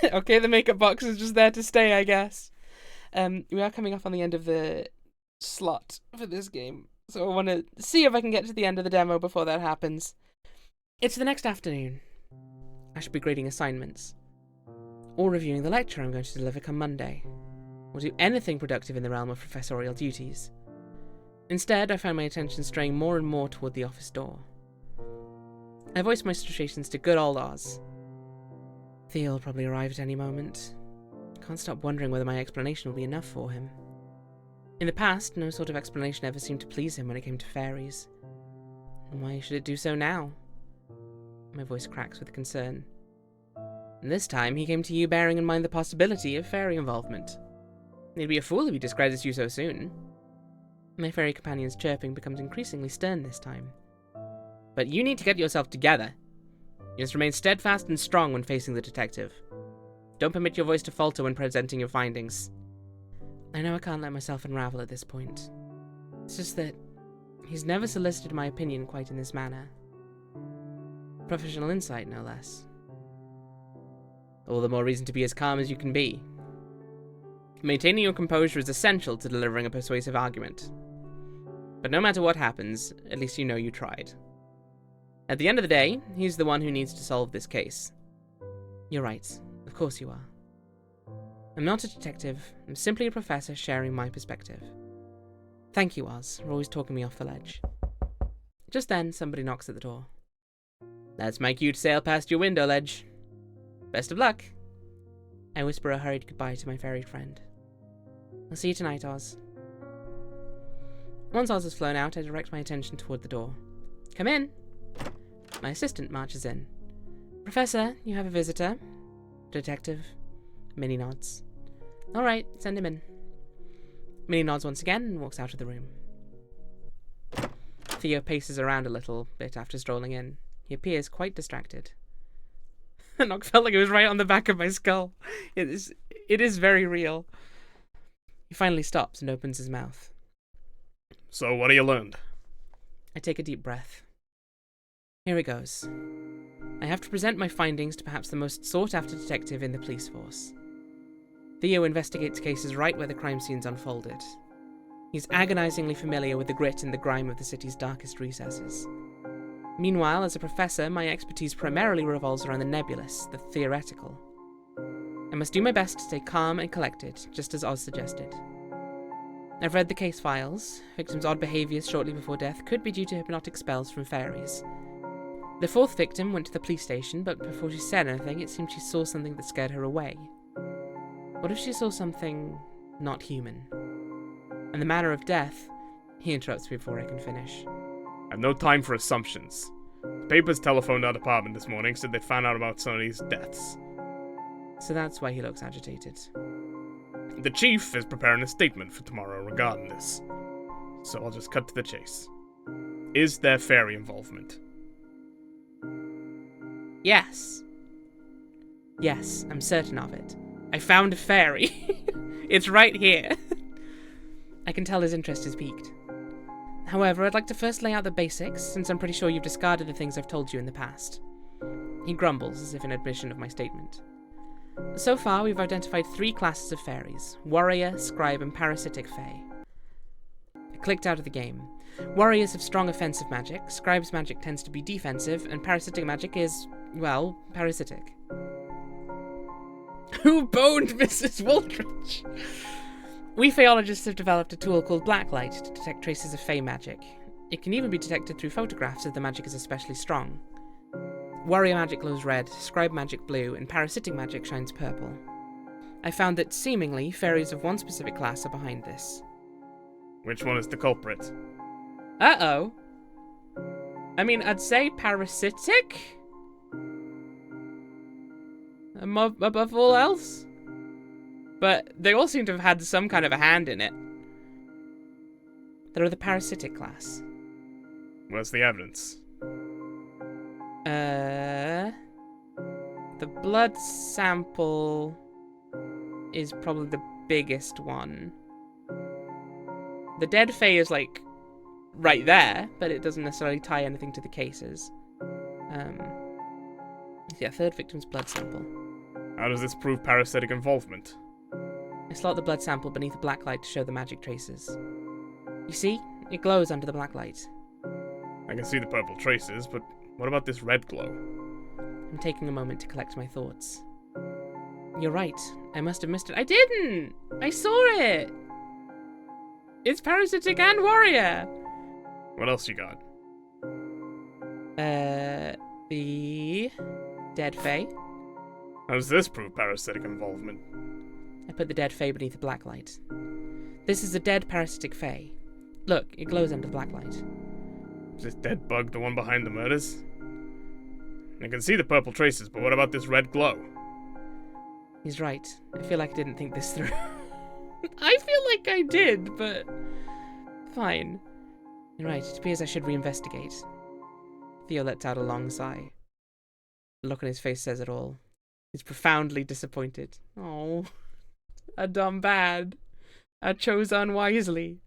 Okay, the makeup box is just there to stay, I guess. We are coming up on the end of the slot for this game. So I want to see if I can get to the end of the demo before that happens. It's the next afternoon. I should be grading assignments. Or reviewing the lecture I'm going to deliver come Monday. Or do anything productive in the realm of professorial duties. Instead, I find my attention straying more and more toward the office door. I voice my frustrations to good old Oz. Theo will probably arrive at any moment. I can't stop wondering whether my explanation will be enough for him. In the past, no sort of explanation ever seemed to please him when it came to fairies. And why should it do so now? My voice cracks with concern. And this time, he came to you bearing in mind the possibility of fairy involvement. He'd be a fool if he discredits you so soon. My fairy companion's chirping becomes increasingly stern this time. But you need to get yourself together. You must remain steadfast and strong when facing the detective. Don't permit your voice to falter when presenting your findings. I know I can't let myself unravel at this point. It's just that he's never solicited my opinion quite in this manner. Professional insight, no less. All the more reason to be as calm as you can be. Maintaining your composure is essential to delivering a persuasive argument. But no matter what happens, at least you know you tried. At the end of the day, he's the one who needs to solve this case. You're right. Of course you are. I'm not a detective. I'm simply a professor sharing my perspective. Thank you, Oz, for always talking me off the ledge. Just then, somebody knocks at the door. That's my cute sail past your window, Ledge. Best of luck. I whisper a hurried goodbye to my fairy friend. I'll see you tonight, Oz. Once Oz has flown out, I direct my attention toward the door. Come in. My assistant marches in. Professor, you have a visitor. Detective. Minnie nods. All right, send him in. Minnie nods once again and walks out of the room. Theo paces around a little bit after strolling in. He appears quite distracted. That knock felt like it was right on the back of my skull. It is very real. He finally stops and opens his mouth. So, what have you learned? I take a deep breath. Here it goes. I have to present my findings to perhaps the most sought-after detective in the police force. Theo investigates cases right where the crime scenes unfolded. He's agonizingly familiar with the grit and the grime of the city's darkest recesses. Meanwhile, as a professor, my expertise primarily revolves around the nebulous, the theoretical. I must do my best to stay calm and collected, just as Oz suggested. I've read the case files. Victims' odd behaviours shortly before death could be due to hypnotic spells from fairies. The fourth victim went to the police station, but before she said anything, it seemed she saw something that scared her away. What if she saw something not human? And the manner of death... He interrupts me before I can finish. I have no time for assumptions. The papers telephoned our department this morning, said they'd found out about some of these deaths. So that's why he looks agitated. The chief is preparing a statement for tomorrow regarding this. So I'll just cut to the chase. Is there fairy involvement? Yes. Yes, I'm certain of it. I found a fairy. It's right here. I can tell his interest is piqued. However, I'd like to first lay out the basics, since I'm pretty sure you've discarded the things I've told you in the past. He grumbles, as if in admission of my statement. So far, we've identified 3 classes of fairies: warrior, scribe, and parasitic fae. I clicked out of the game. Warriors have strong offensive magic, scribe's magic tends to be defensive, and parasitic magic is, well, parasitic. Who boned Mrs. Waldridge? We Faeologists have developed a tool called Blacklight to detect traces of Fae magic. It can even be detected through photographs if the magic is especially strong. Warrior magic glows red, scribe magic blue, and parasitic magic shines purple. I found that, seemingly, fairies of one specific class are behind this. Which one is the culprit? Uh-oh. I mean, I'd say parasitic? Above all else? But they all seem to have had some kind of a hand in it. They're the parasitic class. Where's the evidence? The blood sample is probably the biggest one. The dead Fae is, like, right there, but it doesn't necessarily tie anything to the cases. Yeah, third victim's blood sample. How does this prove parasitic involvement? I slot the blood sample beneath a black light to show the magic traces. You see? It glows under the black light. I can see the purple traces, but what about this red glow? I'm taking a moment to collect my thoughts. You're right. I must have missed it. I didn't! I saw it! It's parasitic and warrior! What else you got? The dead Fae. How does this prove parasitic involvement? I put the dead Fae beneath the black light. This is a dead parasitic Fae. Look, it glows under the black light. Is this dead bug the one behind the murders? I can see the purple traces, but what about this red glow? He's right. I feel like I didn't think this through. I feel like I did, but... fine. You're right, it appears I should reinvestigate. Theo lets out a long sigh. The look on his face says it all. He's profoundly disappointed. Oh, I done bad. I chose unwisely.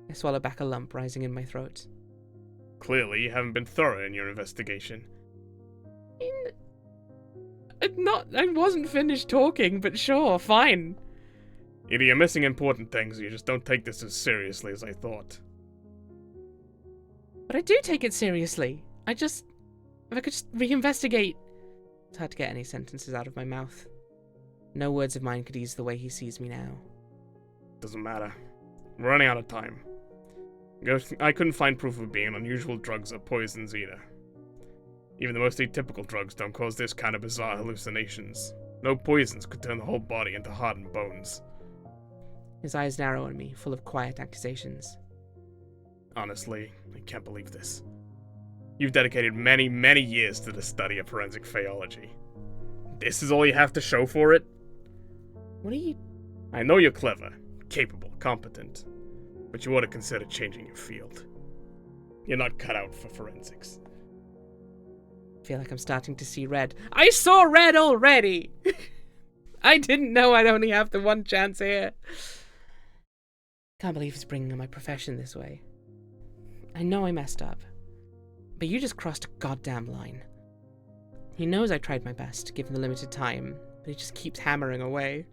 I swallow back a lump rising in my throat. Clearly, you haven't been thorough in your investigation. I wasn't finished talking, but sure, fine. Either you're missing important things or you just don't take this as seriously as I thought. But I do take it seriously. If I could just reinvestigate. It's hard to get any sentences out of my mouth. No words of mine could ease the way he sees me now. Doesn't matter. We're running out of time. I couldn't find proof of being unusual drugs or poisons either. Even the most atypical drugs don't cause this kind of bizarre hallucinations. No poisons could turn the whole body into hardened bones. His eyes narrow on me, full of quiet accusations. Honestly, I can't believe this. You've dedicated many, many years to the study of forensic Faeology. This is all you have to show for it? What are you... I know you're clever, capable, competent, but you ought to consider changing your field. You're not cut out for forensics. I feel like I'm starting to see red. I saw red already! I didn't know I'd only have the one chance here. Can't believe he's bringing my profession this way. I know I messed up, but you just crossed a goddamn line. He knows I tried my best, given the limited time, but he just keeps hammering away.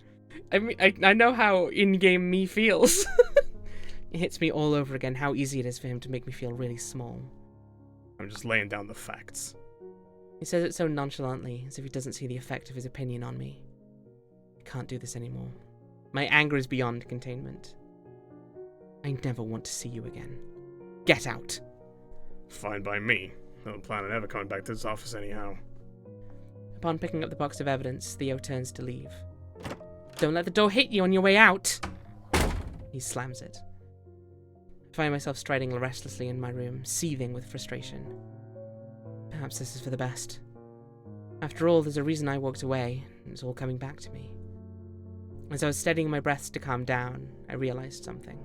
I mean, I know how in-game me feels. It hits me all over again how easy it is for him to make me feel really small. I'm just laying down the facts. He says it so nonchalantly, as if he doesn't see the effect of his opinion on me. I can't do this anymore. My anger is beyond containment. I never want to see you again. Get out! Fine by me. I don't plan on ever coming back to this office anyhow. Upon picking up the box of evidence, Theo turns to leave. Don't let the door hit you on your way out! He slams it. I find myself striding restlessly in my room, seething with frustration. Perhaps this is for the best. After all, there's a reason I walked away, and it's all coming back to me. As I was steadying my breaths to calm down, I realized something.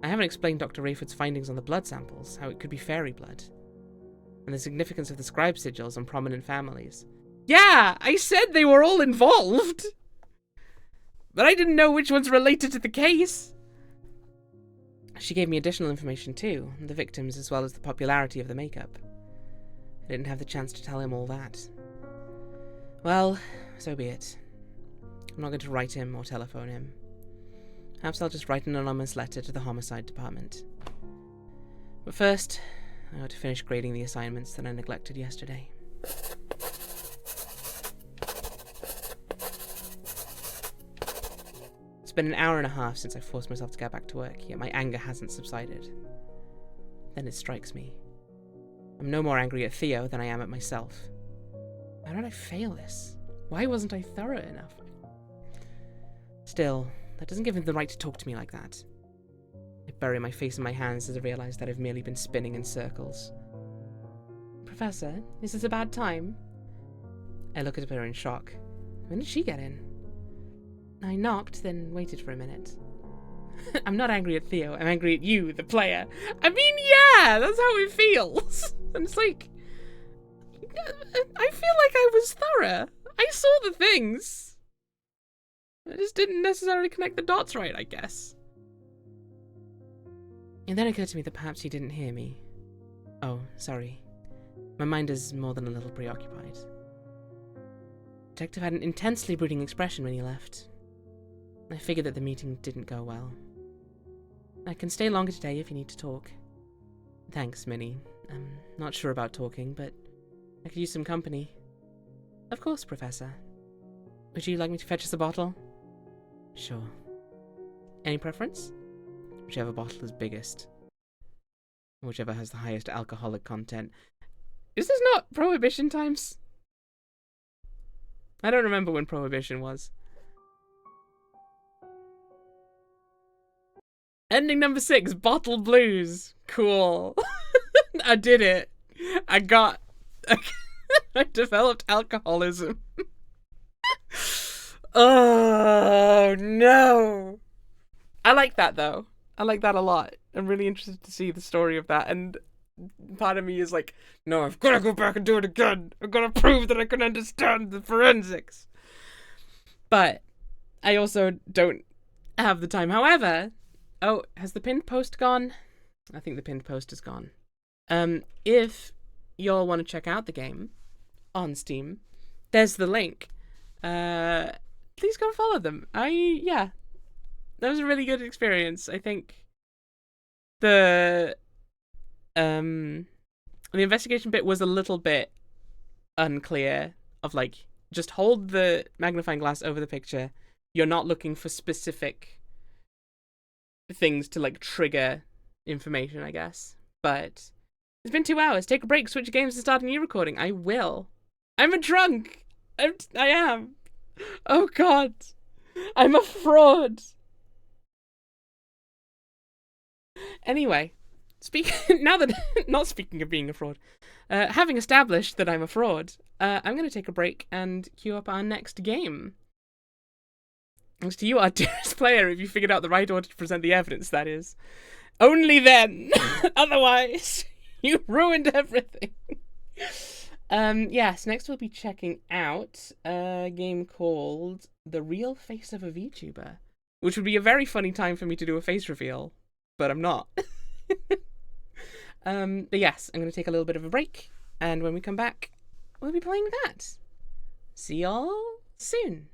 I haven't explained Dr. Rayford's findings on the blood samples, how it could be fairy blood, and the significance of the scribe sigils on prominent families. Yeah, I said they were all involved! But I didn't know which ones related to the case! She gave me additional information too, the victims as well as the popularity of the makeup. I didn't have the chance to tell him all that. Well, so be it. I'm not going to write him or telephone him. Perhaps I'll just write an anonymous letter to the homicide department. But first, I ought to finish grading the assignments that I neglected yesterday. It's been an hour and a half since I forced myself to get back to work, yet my anger hasn't subsided. Then it strikes me. I'm no more angry at Theo than I am at myself. How did I fail this? Why wasn't I thorough enough? Still, that doesn't give him the right to talk to me like that. I bury my face in my hands as I realize that I've merely been spinning in circles. Professor, is this a bad time? I look at her in shock. When did she get in? I knocked, then waited for a minute. I'm not angry at Theo, I'm angry at you, the player. I mean, yeah, that's how it feels. And it's like, I feel like I was thorough. I saw the things. I just didn't necessarily connect the dots right, I guess. And then it occurred to me that perhaps you didn't hear me. Oh, sorry. My mind is more than a little preoccupied. The detective had an intensely brooding expression when he left. I figured that the meeting didn't go well. I can stay longer today if you need to talk. Thanks, Minnie. I'm not sure about talking, but I could use some company. Of course, Professor. Would you like me to fetch us a bottle? Sure. Any preference? Whichever bottle is biggest. Whichever has the highest alcoholic content. Is this not Prohibition times? I don't remember when Prohibition was. Ending number 6, Bottle Blues. Cool. I did it. I developed alcoholism. Oh, no. I like that, though. I like that a lot. I'm really interested to see the story of that. And part of me is like, no, I've got to go back and do it again. I've got to prove that I can understand the forensics. But I also don't have the time. However, oh, has the pinned post gone? I think the pinned post is gone. If y'all want to check out the game on Steam, there's the link. Please go follow them. Yeah, that was a really good experience. I think the investigation bit was a little bit unclear. Of like, just hold the magnifying glass over the picture. You're not looking for specific things to like trigger information, I guess. But it's been 2 hours. Take a break. Switch games and start a new recording. I will. I'm a drunk. I am. Oh God. I'm a fraud. Anyway, not speaking of being a fraud, having established that I'm a fraud, I'm going to take a break and queue up our next game. Thanks to you, our dearest player, if you figured out the right order to present the evidence, that is. Only then. Otherwise, you ruined everything. Yes, next we'll be checking out a game called The Real Face of a VTuber, which would be a very funny time for me to do a face reveal, but I'm not. But yes, I'm going to take a little bit of a break, and when we come back, we'll be playing that. See y'all soon.